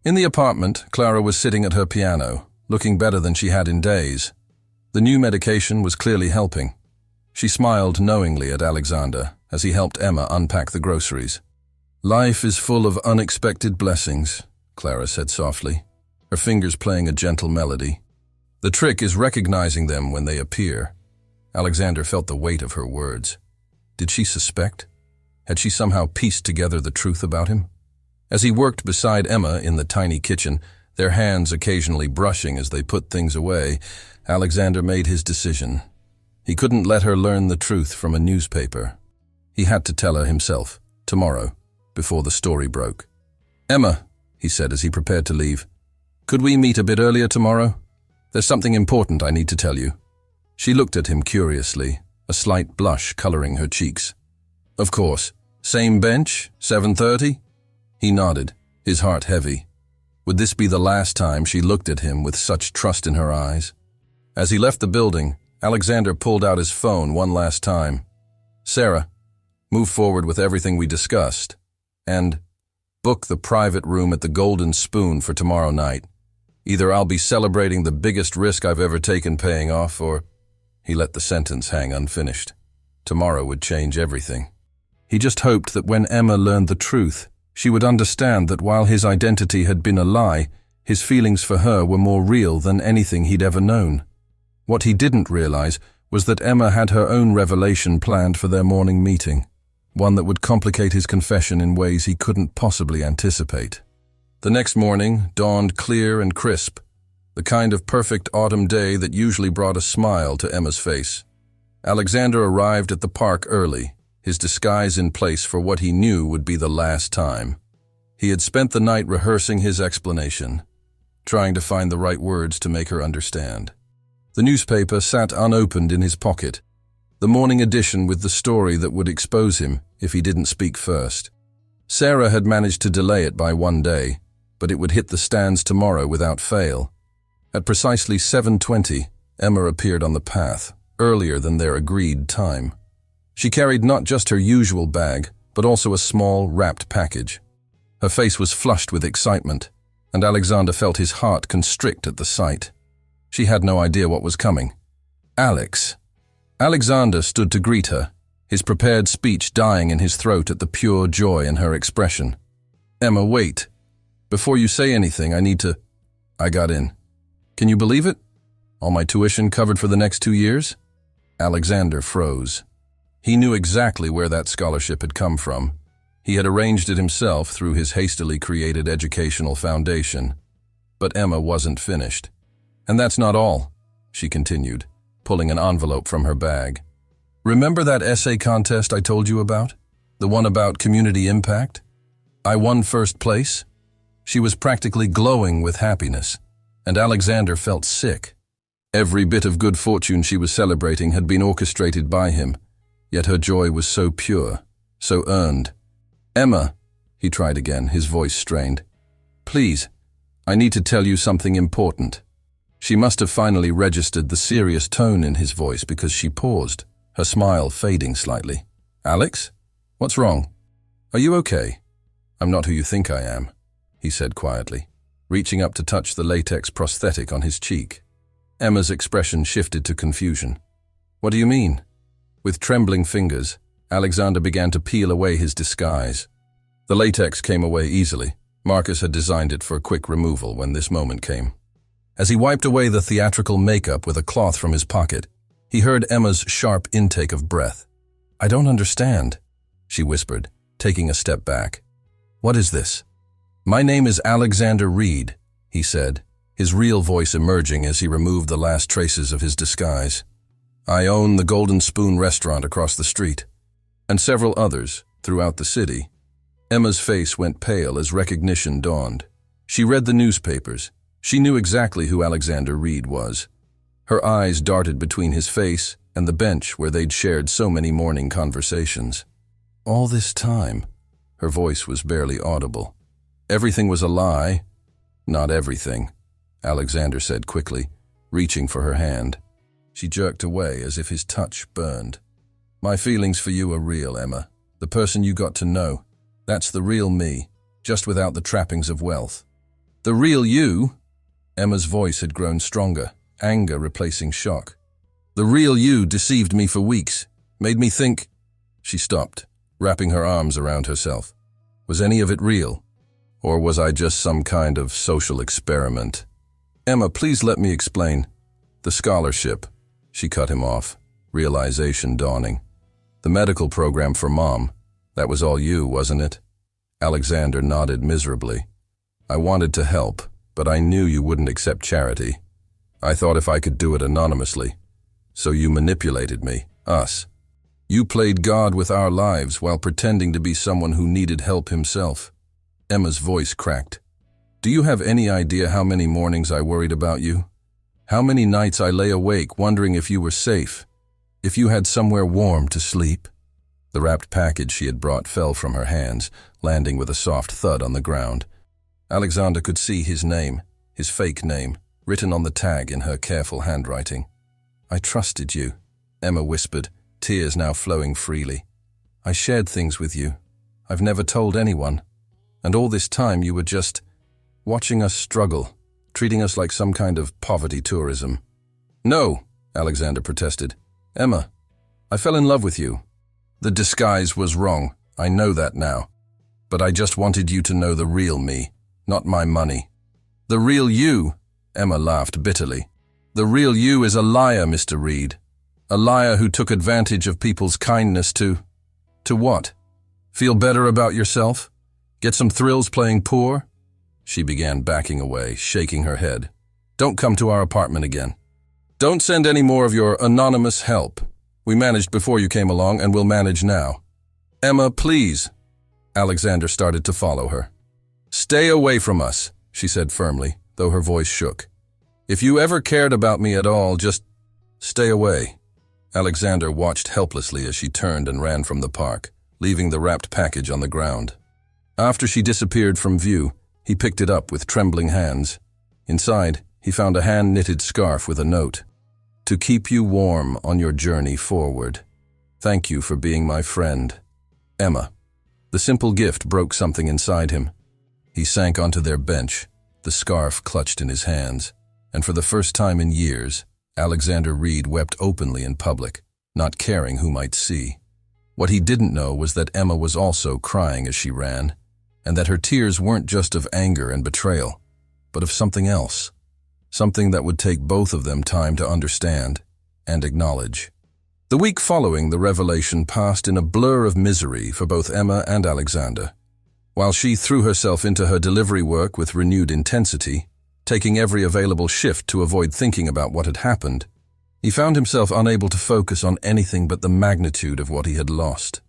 S1: In the apartment, Clara was sitting at her piano, looking better than she had in days. The new medication was clearly helping. She smiled knowingly at Alexander as he helped Emma unpack the groceries. "Life is full of unexpected blessings," Clara said softly, her fingers playing a gentle melody. "The trick is recognizing them when they appear." Alexander felt the weight of her words. Did she suspect? Had she somehow pieced together the truth about him? As he worked beside Emma in the tiny kitchen, their hands occasionally brushing as they put things away, Alexander made his decision. He couldn't let her learn the truth from a newspaper. He had to tell her himself, tomorrow, before the story broke. "Emma," he said as he prepared to leave, "could we meet a bit earlier tomorrow? There's something important I need to tell you." She looked at him curiously, a slight blush coloring her cheeks. "Of course. Same bench, 7:30? He nodded, his heart heavy. Would this be the last time she looked at him with such trust in her eyes? As he left the building, Alexander pulled out his phone one last time. "Sarah, move forward with everything we discussed. And book the private room at the Golden Spoon for tomorrow night. Either I'll be celebrating the biggest risk I've ever taken paying off, or..." He let the sentence hang unfinished. Tomorrow would change everything. He just hoped that when Emma learned the truth, she would understand that while his identity had been a lie, his feelings for her were more real than anything he'd ever known. What he didn't realize was that Emma had her own revelation planned for their morning meeting, one that would complicate his confession in ways he couldn't possibly anticipate. The next morning dawned clear and crisp, the kind of perfect autumn day that usually brought a smile to Emma's face. Alexander arrived at the park early, his disguise in place for what he knew would be the last time. He had spent the night rehearsing his explanation. trying to find the right words to make her understand. The newspaper sat unopened in his pocket, the morning edition with the story that would expose him if he didn't speak first. Sarah had managed to delay it by 1 day, but it would hit the stands tomorrow without fail. At precisely 7:20, Emma appeared on the path, earlier than their agreed time. She carried not just her usual bag, but also a small, wrapped package. Her face was flushed with excitement, and Alexander felt his heart constrict at the sight. She had no idea what was coming. Alex. Alexander stood to greet her, his prepared speech dying in his throat at the pure joy in her expression. Emma, wait. Before you say anything, I need to... I got in. Can you believe it? All my tuition covered for the next 2 years? Alexander froze. He knew exactly where that scholarship had come from. He had arranged it himself through his hastily created educational foundation. But Emma wasn't finished. And that's not all, she continued, pulling an envelope from her bag. Remember that essay contest I told you about? The one about community impact? I won first place. She was practically glowing with happiness, and Alexander felt sick. Every bit of good fortune she was celebrating had been orchestrated by him, yet her joy was so pure, so earned. Emma, he tried again, his voice strained. Please, I need to tell you something important. She must have finally registered the serious tone in his voice because she paused, her smile fading slightly. Alex? What's wrong? Are you okay? I'm not who you think I am, he said quietly, reaching up to touch the latex prosthetic on his cheek. Emma's expression shifted to confusion. What do you mean? With trembling fingers, Alexander began to peel away his disguise. The latex came away easily. Marcus had designed it for quick removal when this moment came. As he wiped away the theatrical makeup with a cloth from his pocket, he heard Emma's sharp intake of breath. I don't understand, she whispered, taking a step back. What is this? My name is Alexander Reed, he said, his real voice emerging as he removed the last traces of his disguise. I own the Golden Spoon restaurant across the street, and several others throughout the city. Emma's face went pale as recognition dawned. She read the newspapers. She knew exactly who Alexander Reed was. Her eyes darted between his face and the bench where they'd shared so many morning conversations. All this time, her voice was barely audible. Everything was a lie. Not everything, Alexander said quickly, reaching for her hand. She jerked away as if his touch burned. My feelings for you are real, Emma. The person you got to know. That's the real me, just without the trappings of wealth. The real you? Emma's voice had grown stronger, anger replacing shock. The real you deceived me for weeks, made me think... She stopped, wrapping her arms around herself. Was any of it real? Or was I just some kind of social experiment? Emma, please let me explain. The scholarship. She cut him off, realization dawning. The medical program for Mom. That was all you, wasn't it? Alexander nodded miserably. I wanted to help, but I knew you wouldn't accept charity. I thought if I could do it anonymously. So you manipulated me, us. You played God with our lives while pretending to be someone who needed help himself. Emma's voice cracked. Do you have any idea how many mornings I worried about you? How many nights I lay awake wondering if you were safe, if you had somewhere warm to sleep? The wrapped package she had brought fell from her hands, landing with a soft thud on the ground. Alexander could see his name, his fake name, written on the tag in her careful handwriting. I trusted you, Emma whispered, tears now flowing freely. I shared things with you. I've never told anyone. And all this time you were just watching us struggle, treating us like some kind of poverty tourism. No, Alexander protested. Emma, I fell in love with you. The disguise was wrong, I know that now. But I just wanted you to know the real me, not my money. The real you, Emma laughed bitterly. The real you is a liar, Mr. Reed. A liar who took advantage of people's kindness to what? Feel better about yourself? Get some thrills playing poor? She began backing away, shaking her head. Don't come to our apartment again. Don't send any more of your anonymous help. We managed before you came along and we'll manage now. Emma, please. Alexander started to follow her. Stay away from us, she said firmly, though her voice shook. "If you ever cared about me at all, just stay away." Alexander watched helplessly as she turned and ran from the park, leaving the wrapped package on the ground. After she disappeared from view, he picked it up with trembling hands. Inside, he found a hand-knitted scarf with a note. "To keep you warm on your journey forward. Thank you for being my friend. Emma." The simple gift broke something inside him. He sank onto their bench, the scarf clutched in his hands, and for the first time in years, Alexander Reed wept openly in public, not caring who might see. What he didn't know was that Emma was also crying as she ran, and that her tears weren't just of anger and betrayal, but of something else, something that would take both of them time to understand and acknowledge. The week following the revelation passed in a blur of misery for both Emma and Alexander. While she threw herself into her delivery work with renewed intensity, taking every available shift to avoid thinking about what had happened, he found himself unable to focus on anything but the magnitude of what he had lost.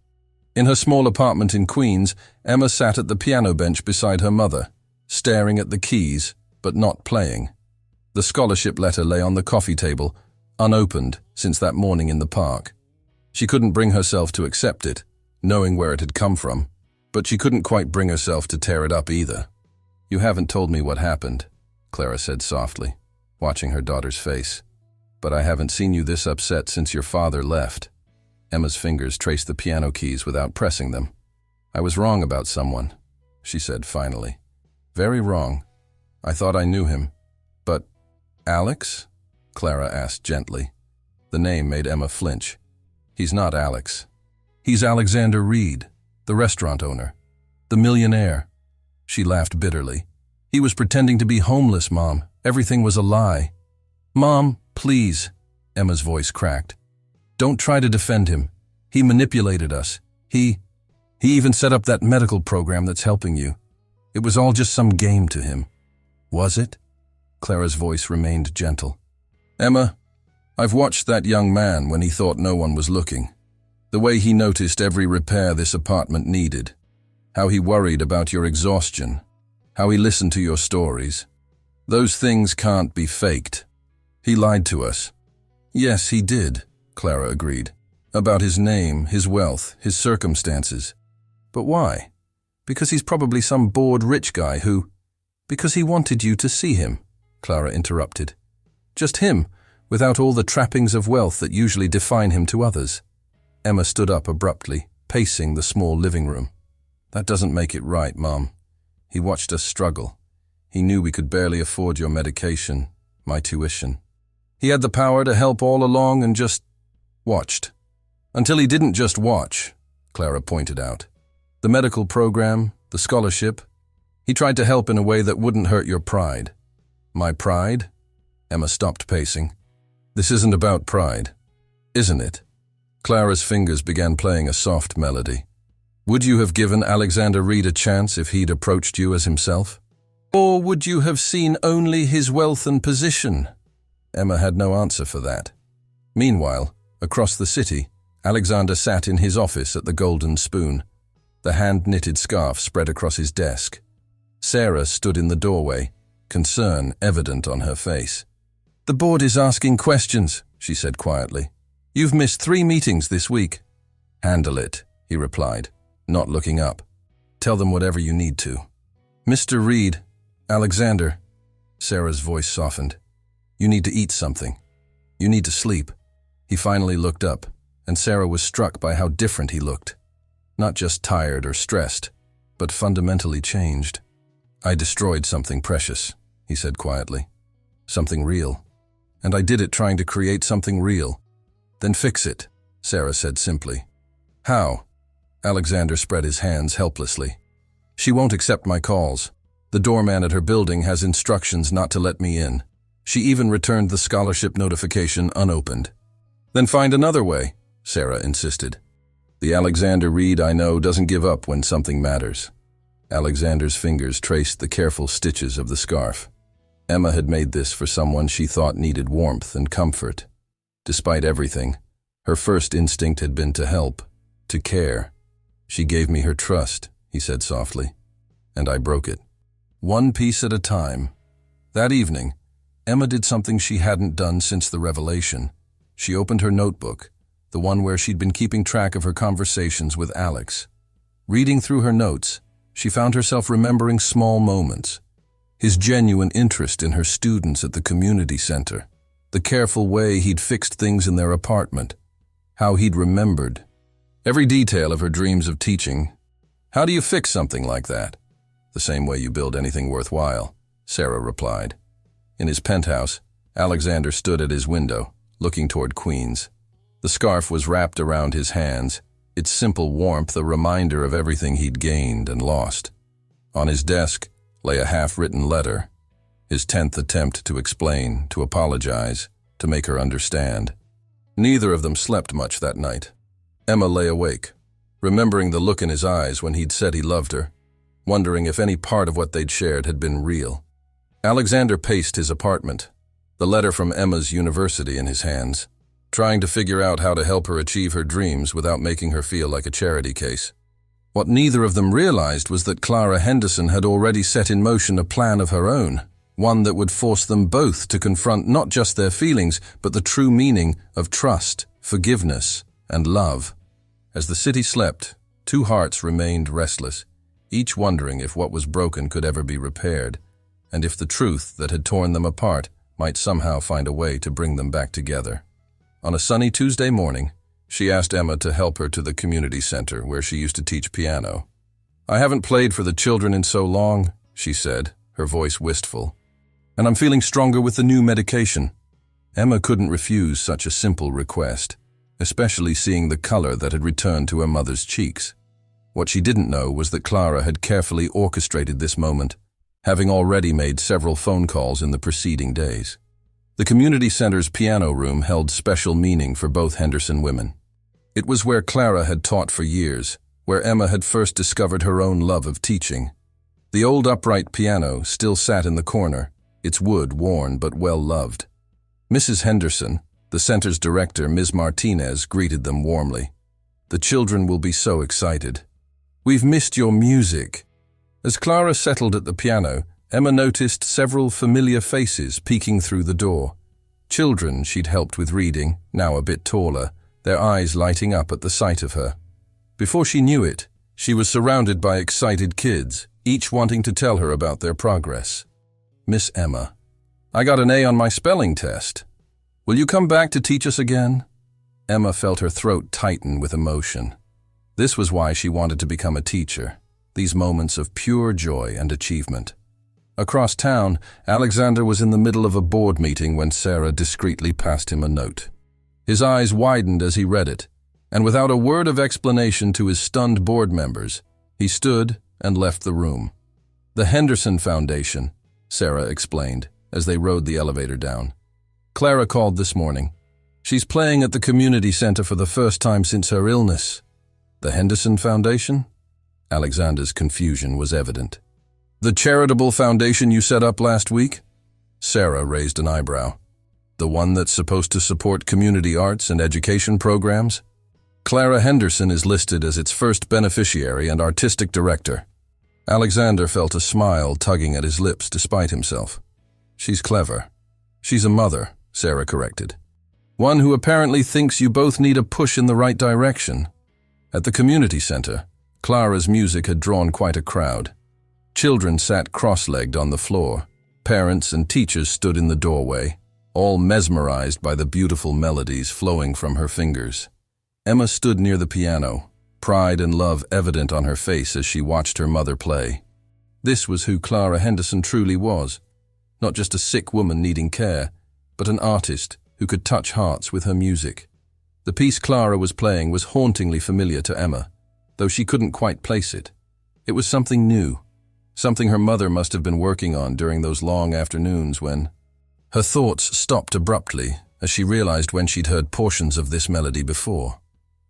S1: In her small apartment in Queens, Emma sat at the piano bench beside her mother, staring at the keys, but not playing. The scholarship letter lay on the coffee table, unopened since that morning in the park. She couldn't bring herself to accept it, knowing where it had come from, but she couldn't quite bring herself to tear it up either. "You haven't told me what happened," Clara said softly, watching her daughter's face. "But I haven't seen you this upset since your father left." Emma's fingers traced the piano keys without pressing them. "I was wrong about someone," she said finally. "Very wrong. I thought I knew him. But Alex?" Clara asked gently. The name made Emma flinch. "He's not Alex. He's Alexander Reed, the restaurant owner, the millionaire." She laughed bitterly. "He was pretending to be homeless, Mom. Everything was a lie." "Mom, please," Emma's voice cracked. "Don't try to defend him. He manipulated us. He even set up that medical program that's helping you. It was all just some game to him." "Was it?" Clara's voice remained gentle. "Emma, I've watched that young man when he thought no one was looking. The way he noticed every repair this apartment needed. How he worried about your exhaustion. How he listened to your stories. Those things can't be faked. He lied to us." "Yes, he did," Clara agreed. "About his name, his wealth, his circumstances. But why? Because he's probably some bored rich guy who—" "Because he wanted you to see him," Clara interrupted. "Just him, without all the trappings of wealth that usually define him to others." Emma stood up abruptly, pacing the small living room. "That doesn't make it right, Mom. He watched us struggle. He knew we could barely afford your medication, my tuition. He had the power to help all along and just watched. Until he didn't just watch," Clara pointed out. "The medical program, the scholarship. He tried to help in a way that wouldn't hurt your pride." "My pride?" Emma stopped pacing. "This isn't about pride, isn't it?" Clara's fingers began playing a soft melody. "Would you have given Alexander Reed a chance if he'd approached you as himself? Or would you have seen only his wealth and position?" Emma had no answer for that. Meanwhile, across the city, Alexander sat in his office at the Golden Spoon, the hand-knitted scarf spread across his desk. Sarah stood in the doorway, concern evident on her face. "The board is asking questions," she said quietly. "You've missed 3 meetings this week." "Handle it," he replied, not looking up. "Tell them whatever you need to." "Mr. Reed, Alexander," Sarah's voice softened. "You need to eat something. You need to sleep." He finally looked up, and Sarah was struck by how different he looked. Not just tired or stressed, but fundamentally changed. "I destroyed something precious," he said quietly. "Something real. And I did it trying to create something real." "Then fix it," Sarah said simply. "How?" Alexander spread his hands helplessly. "She won't accept my calls. The doorman at her building has instructions not to let me in. She even returned the scholarship notification unopened." "Then find another way," Sarah insisted. "The Alexander Reed I know doesn't give up when something matters." Alexander's fingers traced the careful stitches of the scarf. Emma had made this for someone she thought needed warmth and comfort. Despite everything, her first instinct had been to help, to care. "She gave me her trust," he said softly, "and I broke it. One piece at a time." That evening, Emma did something she hadn't done since the revelation. She opened her notebook, the one where she'd been keeping track of her conversations with Alex. Reading through her notes, she found herself remembering small moments. His genuine interest in her students at the community center, the careful way he'd fixed things in their apartment, how he'd remembered every detail of her dreams of teaching. How do you fix something like that? The same way you build anything worthwhile, Sarah replied. In his penthouse, Alexander stood at his window, looking toward Queens. The scarf was wrapped around his hands, its simple warmth a reminder of everything he'd gained and lost. On his desk lay a half-written letter, his 10th attempt to explain, to apologize, to make her understand. Neither of them slept much that night. Emma lay awake, remembering the look in his eyes when he'd said he loved her, wondering if any part of what they'd shared had been real. Alexander paced his apartment, the letter from Emma's university in his hands, trying to figure out how to help her achieve her dreams without making her feel like a charity case. What neither of them realized was that Clara Henderson had already set in motion a plan of her own, one that would force them both to confront not just their feelings, but the true meaning of trust, forgiveness, and love. As the city slept, two hearts remained restless, each wondering if what was broken could ever be repaired, and if the truth that had torn them apart might somehow find a way to bring them back together. On a sunny Tuesday morning, she asked Emma to help her to the community center where she used to teach piano. "I haven't played for the children in so long," she said, her voice wistful, "and I'm feeling stronger with the new medication." Emma couldn't refuse such a simple request, especially seeing the color that had returned to her mother's cheeks. What she didn't know was that Clara had carefully orchestrated this moment, having already made several phone calls in the preceding days. The community center's piano room held special meaning for both Henderson women. It was where Clara had taught for years, where Emma had first discovered her own love of teaching. The old upright piano still sat in the corner, its wood worn but well-loved. Mrs. Henderson, the center's director, Ms. Martinez, greeted them warmly. "The children will be so excited. We've missed your music." As Clara settled at the piano, Emma noticed several familiar faces peeking through the door. Children she'd helped with reading, now a bit taller, their eyes lighting up at the sight of her. Before she knew it, she was surrounded by excited kids, each wanting to tell her about their progress. "Miss Emma, I got an A on my spelling test. Will you come back to teach us again?" Emma felt her throat tighten with emotion. This was why she wanted to become a teacher, these moments of pure joy and achievement. Across town, Alexander was in the middle of a board meeting when Sarah discreetly passed him a note. His eyes widened as he read it, and without a word of explanation to his stunned board members, he stood and left the room. "The Henderson Foundation," Sarah explained, as they rode the elevator down. "Clara called this morning. She's playing at the community center for the first time since her illness." "The Henderson Foundation?" Alexander's confusion was evident. "The charitable foundation you set up last week?" Sarah raised an eyebrow. "The one that's supposed to support community arts and education programs?" "Clara Henderson is listed as its first beneficiary and artistic director." Alexander felt a smile tugging at his lips despite himself. "She's clever. She's a mother," Sarah corrected. "One who apparently thinks you both need a push in the right direction." At the community center, Clara's music had drawn quite a crowd. Children sat cross-legged on the floor. Parents and teachers stood in the doorway, all mesmerized by the beautiful melodies flowing from her fingers. Emma stood near the piano, pride and love evident on her face as she watched her mother play. This was who Clara Henderson truly was, not just a sick woman needing care, but an artist who could touch hearts with her music. The piece Clara was playing was hauntingly familiar to Emma, though she couldn't quite place it. It was something new, something her mother must have been working on during those long afternoons when... Her thoughts stopped abruptly as she realized when she'd heard portions of this melody before.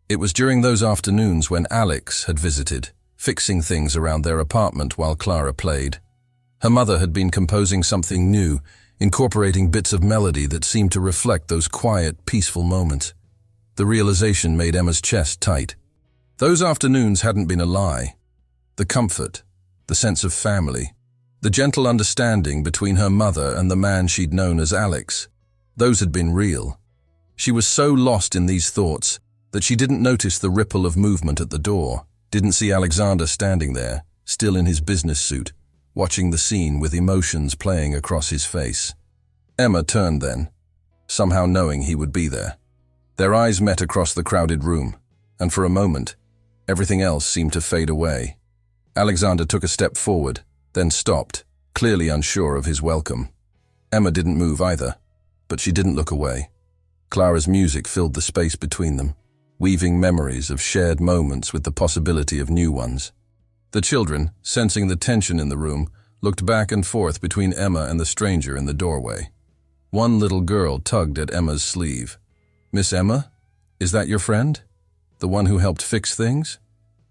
S1: It was during those afternoons when Alex had visited, fixing things around their apartment while Clara played. Her mother had been composing something new, incorporating bits of melody that seemed to reflect those quiet, peaceful moments. The realization made Emma's chest tight. Those afternoons hadn't been a lie. The comfort, the sense of family, The gentle understanding between her mother and the man she'd known as Alex, those had been real. She was so lost in these thoughts that she didn't notice the ripple of movement at the door, didn't see Alexander standing there, still in his business suit, watching the scene with emotions playing across his face. Emma turned then, somehow knowing he would be there. Their eyes met across the crowded room, and for a moment, everything else seemed to fade away. Alexander took a step forward, then stopped, clearly unsure of his welcome. Emma didn't move either, but she didn't look away. Clara's music filled the space between them, weaving memories of shared moments with the possibility of new ones. The children, sensing the tension in the room, looked back and forth between Emma and the stranger in the doorway. One little girl tugged at Emma's sleeve. "Miss Emma, is that your friend? The one who helped fix things?"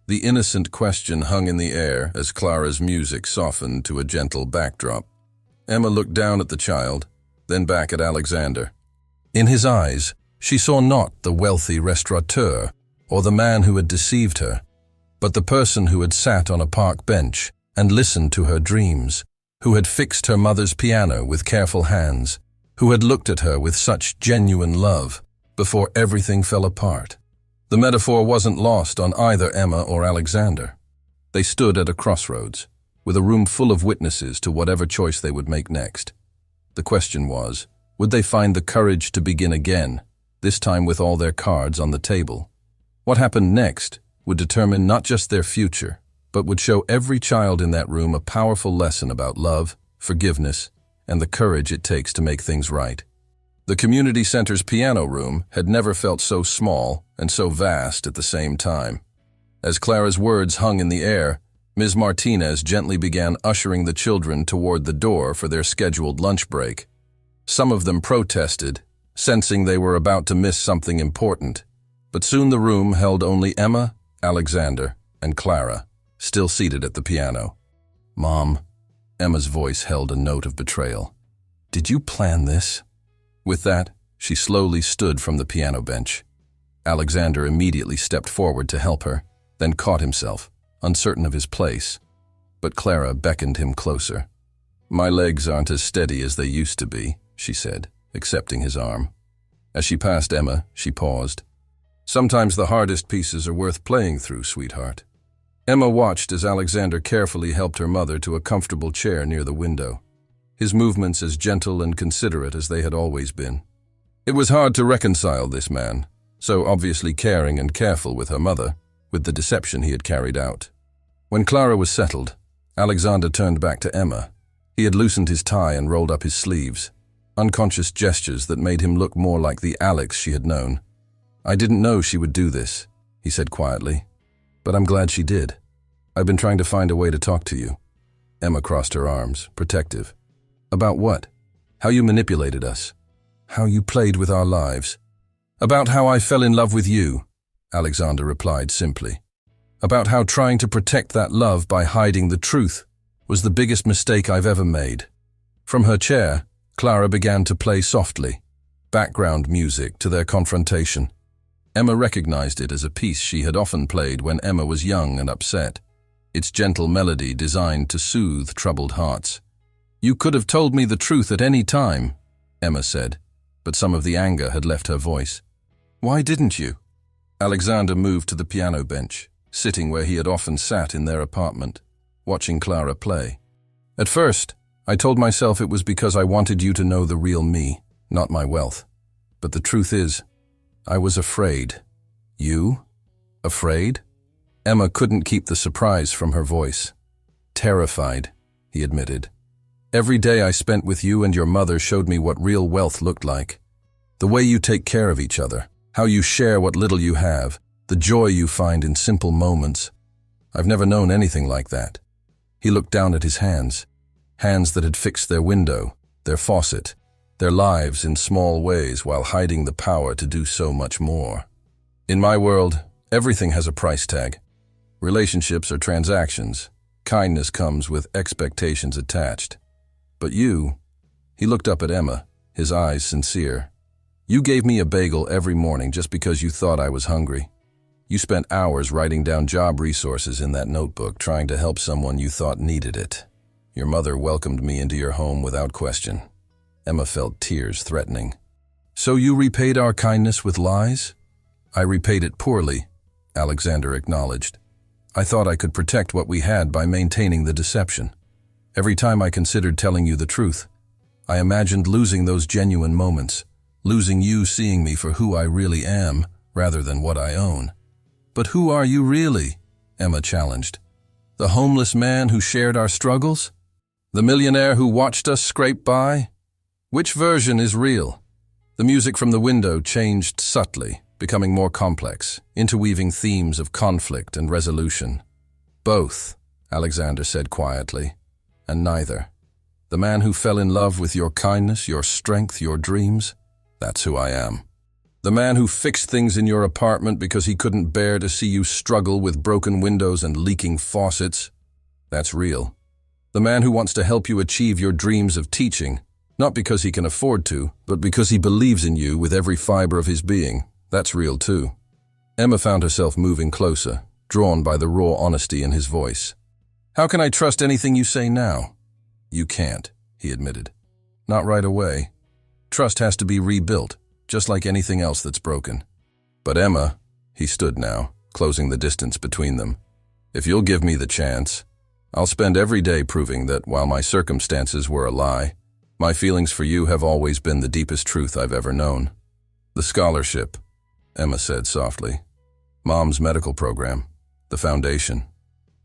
S1: The innocent question hung in the air as Clara's music softened to a gentle backdrop. Emma looked down at the child, then back at Alexander. In his eyes, she saw not the wealthy restaurateur or the man who had deceived her, but the person who had sat on a park bench and listened to her dreams, who had fixed her mother's piano with careful hands, who had looked at her with such genuine love before everything fell apart. The metaphor wasn't lost on either Emma or Alexander. They stood at a crossroads, with a room full of witnesses to whatever choice they would make next. The question was, would they find the courage to begin again, this time with all their cards on the table? What happened next would determine not just their future, but would show every child in that room a powerful lesson about love, forgiveness, and the courage it takes to make things right. The community center's piano room had never felt so small and so vast at the same time. As Clara's words hung in the air, Ms. Martinez gently began ushering the children toward the door for their scheduled lunch break. Some of them protested, sensing they were about to miss something important, but soon the room held only Emma, Alexander, and Clara, still seated at the piano. "Mom," Emma's voice held a note of betrayal. "Did you plan this?" With that, she slowly stood from the piano bench. Alexander immediately stepped forward to help her, then caught himself, uncertain of his place. But Clara beckoned him closer. "My legs aren't as steady as they used to be," she said, accepting his arm. As she passed Emma, she paused. "Sometimes the hardest pieces are worth playing through, sweetheart." Emma watched as Alexander carefully helped her mother to a comfortable chair near the window, his movements as gentle and considerate as they had always been. It was hard to reconcile this man, so obviously caring and careful with her mother, with the deception he had carried out. When Clara was settled, Alexander turned back to Emma. He had loosened his tie and rolled up his sleeves, unconscious gestures that made him look more like the Alex she had known. "I didn't know she would do this," he said quietly, "but I'm glad she did. I've been trying to find a way to talk to you." Emma crossed her arms, protective. "About what? How you manipulated us. How you played with our lives. About how I fell in love with you," Alexander replied simply. "About how trying to protect that love by hiding the truth was the biggest mistake I've ever made." From her chair, Clara began to play softly, background music to their confrontation. Emma recognized it as a piece she had often played when Emma was young and upset, its gentle melody designed to soothe troubled hearts. "You could have told me the truth at any time," Emma said, but some of the anger had left her voice. "Why didn't you?" Alexander moved to the piano bench, sitting where he had often sat in their apartment, watching Clara play. "At first, I told myself it was because I wanted you to know the real me, not my wealth. But the truth is, I was afraid." "You? Afraid?" Emma couldn't keep the surprise from her voice. "Terrified," he admitted. "Every day I spent with you and your mother showed me what real wealth looked like. The way you take care of each other, how you share what little you have, the joy you find in simple moments. I've never known anything like that." He looked down at his hands that had fixed their window, their faucet, their lives in small ways while hiding the power to do so much more. "In my world, everything has a price tag. Relationships are transactions. Kindness comes with expectations attached. But you," he looked up at Emma, his eyes sincere, "you gave me a bagel every morning just because you thought I was hungry. You spent hours writing down job resources in that notebook trying to help someone you thought needed it. Your mother welcomed me into your home without question." Emma felt tears threatening. "So you repaid our kindness with lies?" "I repaid it poorly," Alexander acknowledged. "I thought I could protect what we had by maintaining the deception. Every time I considered telling you the truth, I imagined losing those genuine moments, losing you seeing me for who I really am rather than what I own." "But who are you really?" Emma challenged. "The homeless man who shared our struggles? The millionaire who watched us scrape by? Which version is real?" The music from the window changed subtly, becoming more complex, interweaving themes of conflict and resolution. "Both," Alexander said quietly, "and neither. The man who fell in love with your kindness, your strength, your dreams, that's who I am. The man who fixed things in your apartment because he couldn't bear to see you struggle with broken windows and leaking faucets, that's real. The man who wants to help you achieve your dreams of teaching, not because he can afford to, but because he believes in you with every fiber of his being, that's real too." Emma found herself moving closer, drawn by the raw honesty in his voice. "How can I trust anything you say now?" "You can't," he admitted. "Not right away. Trust has to be rebuilt, just like anything else that's broken." "But Emma," he stood now, closing the distance between them, "if you'll give me the chance, I'll spend every day proving that while my circumstances were a lie, my feelings for you have always been the deepest truth I've ever known." "The scholarship," Emma said softly. "Mom's medical program, the foundation,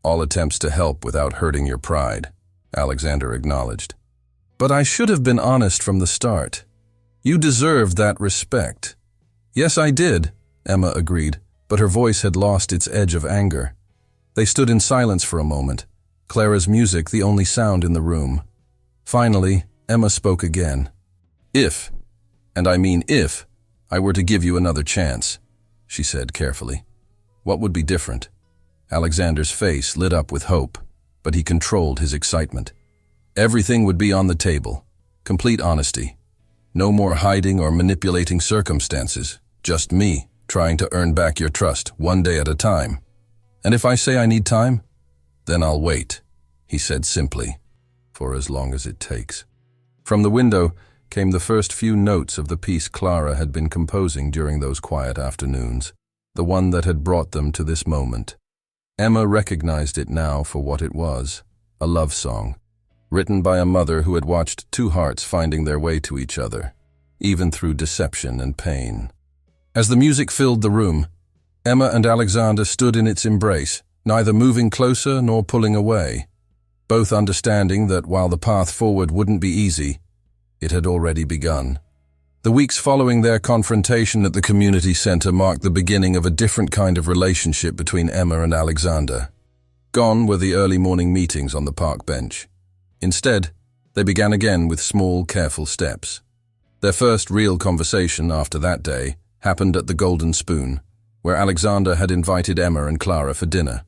S1: all attempts to help without hurting your pride," Alexander acknowledged. "But I should have been honest from the start. You deserved that respect." "Yes, I did," Emma agreed, but her voice had lost its edge of anger. They stood in silence for a moment, Clara's music the only sound in the room. Finally, Emma spoke again. "If, and I mean if, I were to give you another chance," she said carefully, "what would be different?" Alexander's face lit up with hope, but he controlled his excitement. "Everything would be on the table. Complete honesty. No more hiding or manipulating circumstances. Just me, trying to earn back your trust, one day at a time. And if I say I need time, then I'll wait," he said simply, "for as long as it takes." From the window came the first few notes of the piece Clara had been composing during those quiet afternoons, the one that had brought them to this moment. Emma recognized it now for what it was, a love song, written by a mother who had watched two hearts finding their way to each other, even through deception and pain. As the music filled the room, Emma and Alexander stood in its embrace, neither moving closer nor pulling away, both understanding that while the path forward wouldn't be easy, it had already begun. The weeks following their confrontation at the community center marked the beginning of a different kind of relationship between Emma and Alexander. Gone were the early morning meetings on the park bench. Instead, they began again with small, careful steps. Their first real conversation after that day happened at the Golden Spoon, where Alexander had invited Emma and Clara for dinner.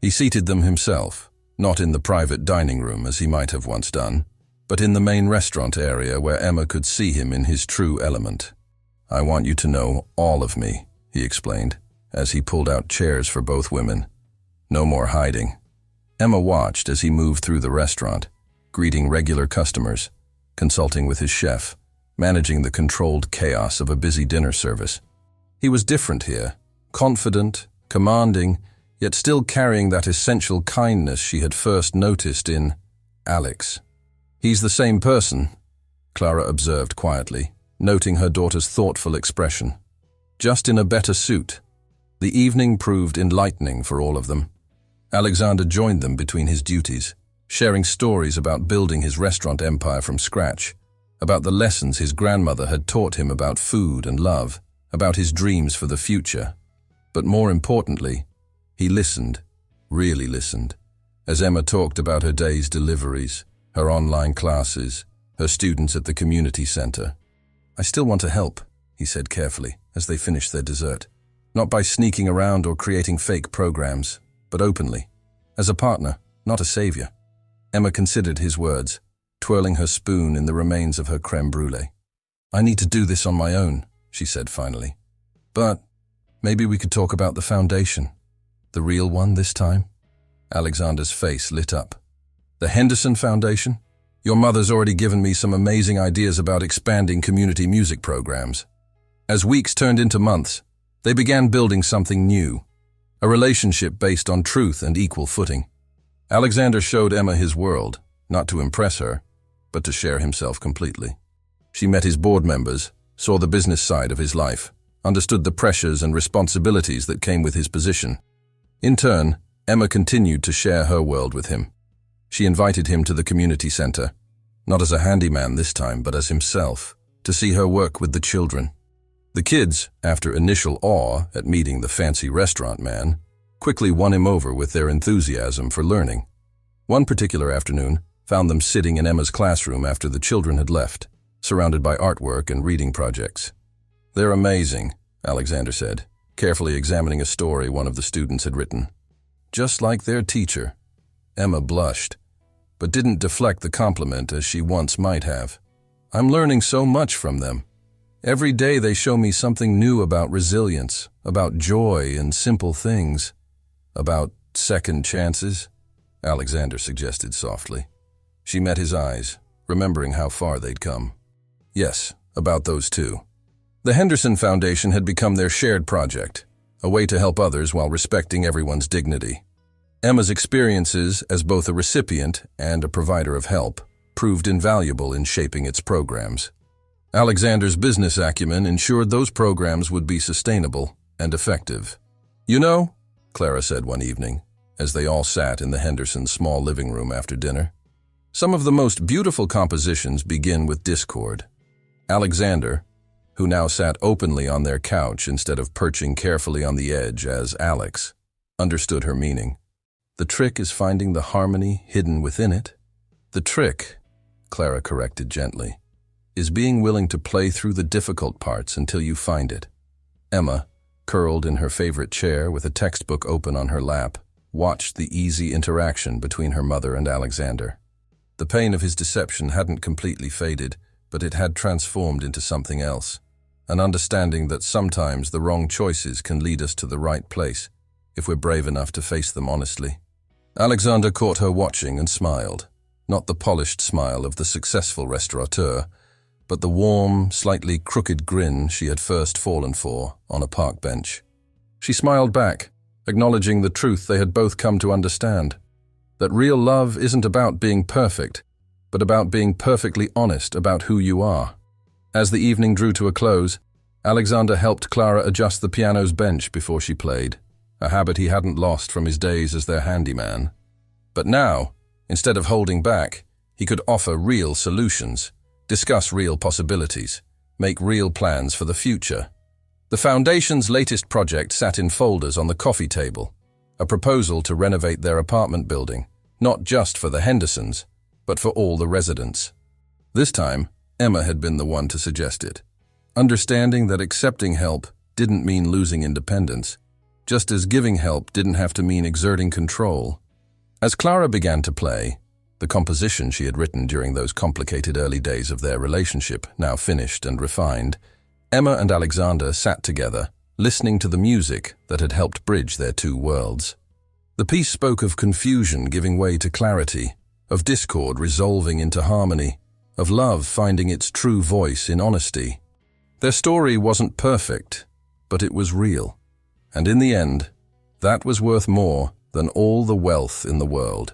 S1: He seated them himself, not in the private dining room as he might have once done, but in the main restaurant area where Emma could see him in his true element. "I want you to know all of me," he explained, as he pulled out chairs for both women. "No more hiding." Emma watched as he moved through the restaurant, greeting regular customers, consulting with his chef, managing the controlled chaos of a busy dinner service. He was different here, confident, commanding, yet still carrying that essential kindness she had first noticed in Alex. "He's the same person," Clara observed quietly, noting her daughter's thoughtful expression. "Just in a better suit." The evening proved enlightening for all of them. Alexander joined them between his duties, sharing stories about building his restaurant empire from scratch, about the lessons his grandmother had taught him about food and love, about his dreams for the future. But more importantly, he listened, really listened, as Emma talked about her day's deliveries, her online classes, her students at the community center. "I still want to help," he said carefully, as they finished their dessert. "Not by sneaking around or creating fake programs, but openly. As a partner, not a savior." Emma considered his words, twirling her spoon in the remains of her crème brûlée. "I need to do this on my own," she said finally. "But maybe we could talk about the foundation. The real one this time?" Alexander's face lit up. The Henderson Foundation? Your mother's already given me some amazing ideas about expanding community music programs. As weeks turned into months, they began building something new, a relationship based on truth and equal footing. Alexander showed Emma his world, not to impress her, but to share himself completely. She met his board members, saw the business side of his life, understood the pressures and responsibilities that came with his position. In turn, Emma continued to share her world with him. She invited him to the community center, not as a handyman this time, but as himself, to see her work with the children. The kids, after initial awe at meeting the fancy restaurant man, quickly won him over with their enthusiasm for learning. One particular afternoon found them sitting in Emma's classroom after the children had left, surrounded by artwork and reading projects. "They're amazing," Alexander said, carefully examining a story one of the students had written. "Just like their teacher." Emma blushed, but didn't deflect the compliment as she once might have. "I'm learning so much from them. Every day they show me something new about resilience, about joy in simple things, about second chances," Alexander suggested softly. She met his eyes, remembering how far they'd come. Yes, about those too. The Henderson Foundation had become their shared project, a way to help others while respecting everyone's dignity. Emma's experiences as both a recipient and a provider of help proved invaluable in shaping its programs. Alexander's business acumen ensured those programs would be sustainable and effective. "You know," Clara said one evening, as they all sat in the Hendersons' small living room after dinner, "some of the most beautiful compositions begin with discord." Alexander, who now sat openly on their couch instead of perching carefully on the edge as Alex, understood her meaning. "The trick is finding the harmony hidden within it." "The trick," Clara corrected gently, "is being willing to play through the difficult parts until you find it." Emma, curled in her favorite chair with a textbook open on her lap, watched the easy interaction between her mother and Alexander. The pain of his deception hadn't completely faded, but it had transformed into something else, an understanding that sometimes the wrong choices can lead us to the right place if we're brave enough to face them honestly. Alexander caught her watching and smiled, not the polished smile of the successful restaurateur, but the warm, slightly crooked grin she had first fallen for on a park bench. She smiled back, acknowledging the truth they had both come to understand, that real love isn't about being perfect, but about being perfectly honest about who you are. As the evening drew to a close, Alexander helped Clara adjust the piano's bench before she played, a habit he hadn't lost from his days as their handyman. But now, instead of holding back, he could offer real solutions, discuss real possibilities, make real plans for the future. The Foundation's latest project sat in folders on the coffee table, a proposal to renovate their apartment building, not just for the Hendersons, but for all the residents. This time, Emma had been the one to suggest it, understanding that accepting help didn't mean losing independence, just as giving help didn't have to mean exerting control. As Clara began to play, the composition she had written during those complicated early days of their relationship, now finished and refined, Emma and Alexander sat together, listening to the music that had helped bridge their two worlds. The piece spoke of confusion giving way to clarity, of discord resolving into harmony, of love finding its true voice in honesty. Their story wasn't perfect, but it was real. And in the end, that was worth more than all the wealth in the world.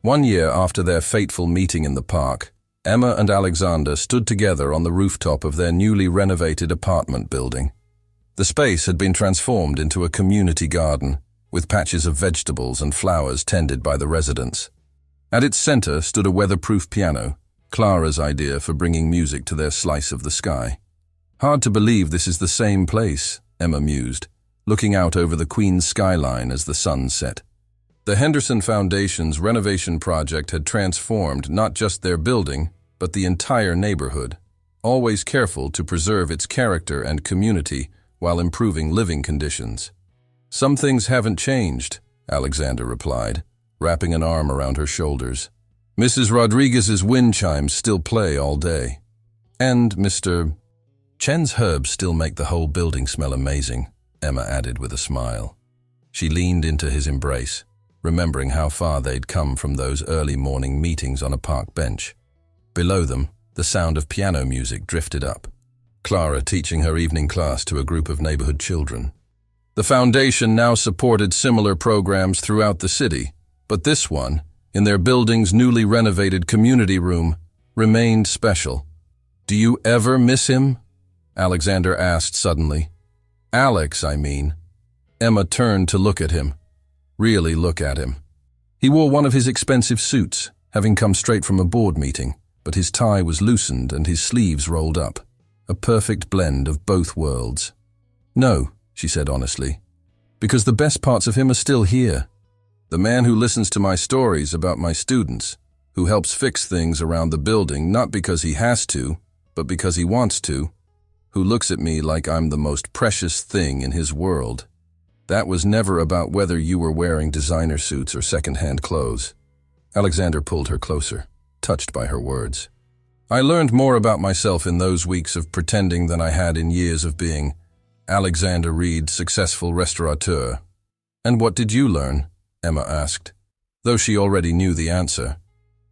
S1: 1 year after their fateful meeting in the park, Emma and Alexander stood together on the rooftop of their newly renovated apartment building. The space had been transformed into a community garden, with patches of vegetables and flowers tended by the residents. At its center stood a weatherproof piano, Clara's idea for bringing music to their slice of the sky. "Hard to believe this is the same place," Emma mused, looking out over the Queen's skyline as the sun set. The Henderson Foundation's renovation project had transformed not just their building, but the entire neighborhood, always careful to preserve its character and community while improving living conditions. "Some things haven't changed," Alexander replied, wrapping an arm around her shoulders. "Mrs. Rodriguez's wind chimes still play all day. And Mr. Chen's herbs still make the whole building smell amazing," Emma added with a smile. She leaned into his embrace, remembering how far they'd come from those early morning meetings on a park bench. Below them, the sound of piano music drifted up. Clara teaching her evening class to a group of neighborhood children. The foundation now supported similar programs throughout the city, but this one, in their building's newly renovated community room, remained special. "Do you ever miss him?" Alexander asked suddenly. "Alex, I mean." Emma turned to look at him. Really look at him. He wore one of his expensive suits, having come straight from a board meeting, but his tie was loosened and his sleeves rolled up. A perfect blend of both worlds. "No," she said honestly, "because the best parts of him are still here. The man who listens to my stories about my students, who helps fix things around the building not because he has to, but because he wants to, who looks at me like I'm the most precious thing in his world. That was never about whether you were wearing designer suits or second-hand clothes." Alexander pulled her closer, touched by her words. "I learned more about myself in those weeks of pretending than I had in years of being Alexander Reed, successful restaurateur." "And what did you learn?" Emma asked, though she already knew the answer.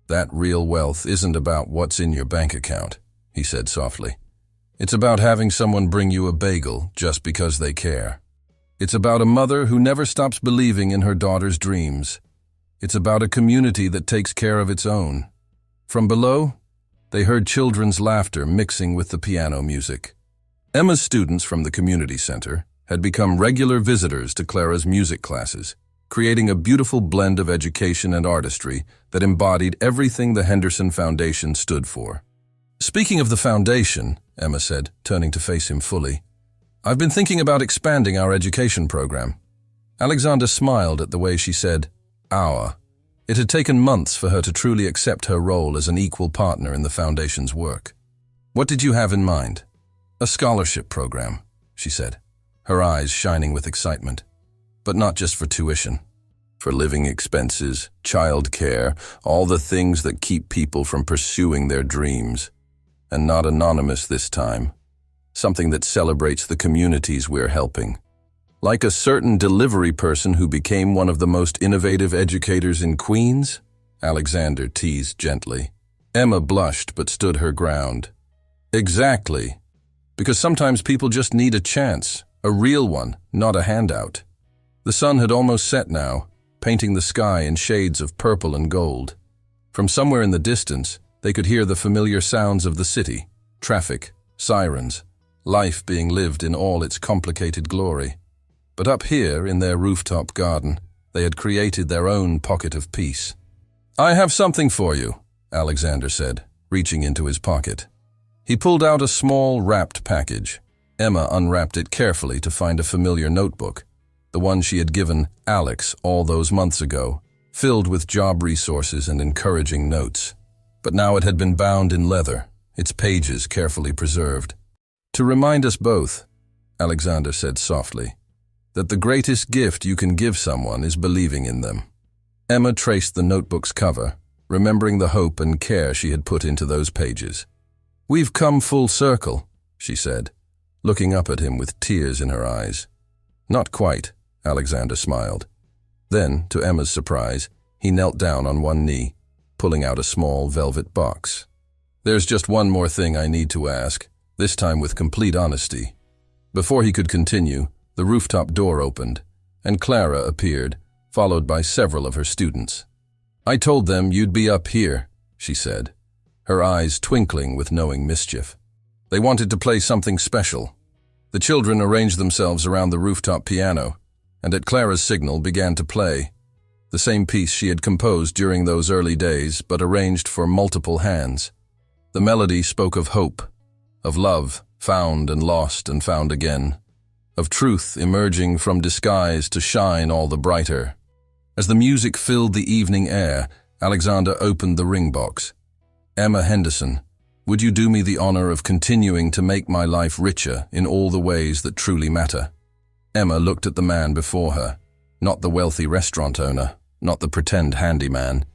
S1: "That real wealth isn't about what's in your bank account," he said softly. "It's about having someone bring you a bagel just because they care. It's about a mother who never stops believing in her daughter's dreams. It's about a community that takes care of its own." From below, they heard children's laughter mixing with the piano music. Emma's students from the community center had become regular visitors to Clara's music classes, creating a beautiful blend of education and artistry that embodied everything the Henderson Foundation stood for. "Speaking of the foundation," Emma said, turning to face him fully, "I've been thinking about expanding our education program." Alexander smiled at the way she said, "our." It had taken months for her to truly accept her role as an equal partner in the foundation's work. "What did you have in mind?" "A scholarship program," she said, her eyes shining with excitement. "But not just for tuition. For living expenses, child care, all the things that keep people from pursuing their dreams. And not anonymous this time. Something that celebrates the communities we're helping. Like a certain delivery person who became one of the most innovative educators in Queens?" Alexander teased gently. Emma blushed but stood her ground. "Exactly. Because sometimes people just need a chance, a real one, not a handout." The sun had almost set now, painting the sky in shades of purple and gold. From somewhere in the distance, they could hear the familiar sounds of the city, traffic, sirens, life being lived in all its complicated glory. But up here, in their rooftop garden, they had created their own pocket of peace. "I have something for you," Alexander said, reaching into his pocket. He pulled out a small, wrapped package. Emma unwrapped it carefully to find a familiar notebook, the one she had given Alex all those months ago, filled with job resources and encouraging notes. But now it had been bound in leather, its pages carefully preserved. "To remind us both," Alexander said softly, "that the greatest gift you can give someone is believing in them." Emma traced the notebook's cover, remembering the hope and care she had put into those pages. "We've come full circle," she said, looking up at him with tears in her eyes. "Not quite," Alexander smiled. Then, to Emma's surprise, he knelt down on one knee, pulling out a small velvet box. "There's just one more thing I need to ask, this time with complete honesty." Before he could continue, the rooftop door opened, and Clara appeared, followed by several of her students. "I told them you'd be up here," she said, her eyes twinkling with knowing mischief. "They wanted to play something special." The children arranged themselves around the rooftop piano, and at Clara's signal began to play, the same piece she had composed during those early days, but arranged for multiple hands. The melody spoke of hope, of love, found and lost and found again, of truth emerging from disguise to shine all the brighter. As the music filled the evening air, Alexander opened the ring box. "Emma Henderson, would you do me the honor of continuing to make my life richer in all the ways that truly matter?" Emma looked at the man before her, not the wealthy restaurant owner, not the pretend handyman,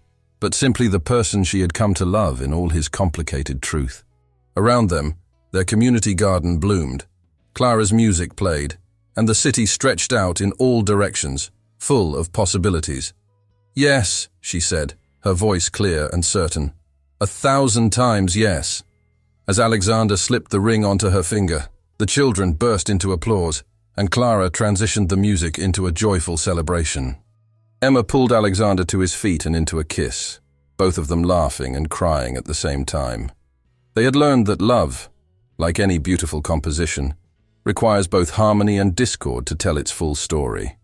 S1: but simply the person she had come to love in all his complicated truth. Around them, their community garden bloomed. Clara's music played, and the city stretched out in all directions, full of possibilities. Yes, she said, her voice clear and certain. 1,000 times yes. As Alexander slipped the ring onto her finger, the children burst into applause, and Clara transitioned the music into a joyful celebration. Emma pulled Alexander to his feet and into a kiss, both of them laughing and crying at the same time. They had learned that love, like any beautiful composition, requires both harmony and discord to tell its full story.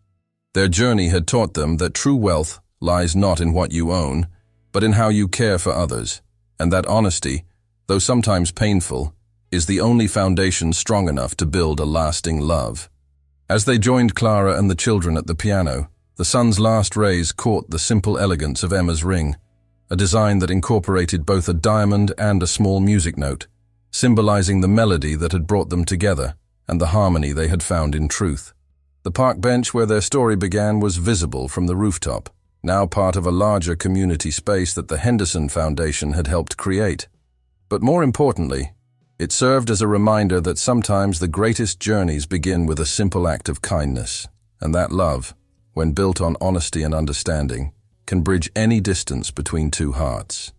S1: Their journey had taught them that true wealth lies not in what you own, but in how you care for others, and that honesty, though sometimes painful, is the only foundation strong enough to build a lasting love. As they joined Clara and the children at the piano, the sun's last rays caught the simple elegance of Emma's ring, a design that incorporated both a diamond and a small music note, symbolizing the melody that had brought them together and the harmony they had found in truth. The park bench where their story began was visible from the rooftop, now part of a larger community space that the Henderson Foundation had helped create. But more importantly, it served as a reminder that sometimes the greatest journeys begin with a simple act of kindness, and that love, when built on honesty and understanding, can bridge any distance between two hearts.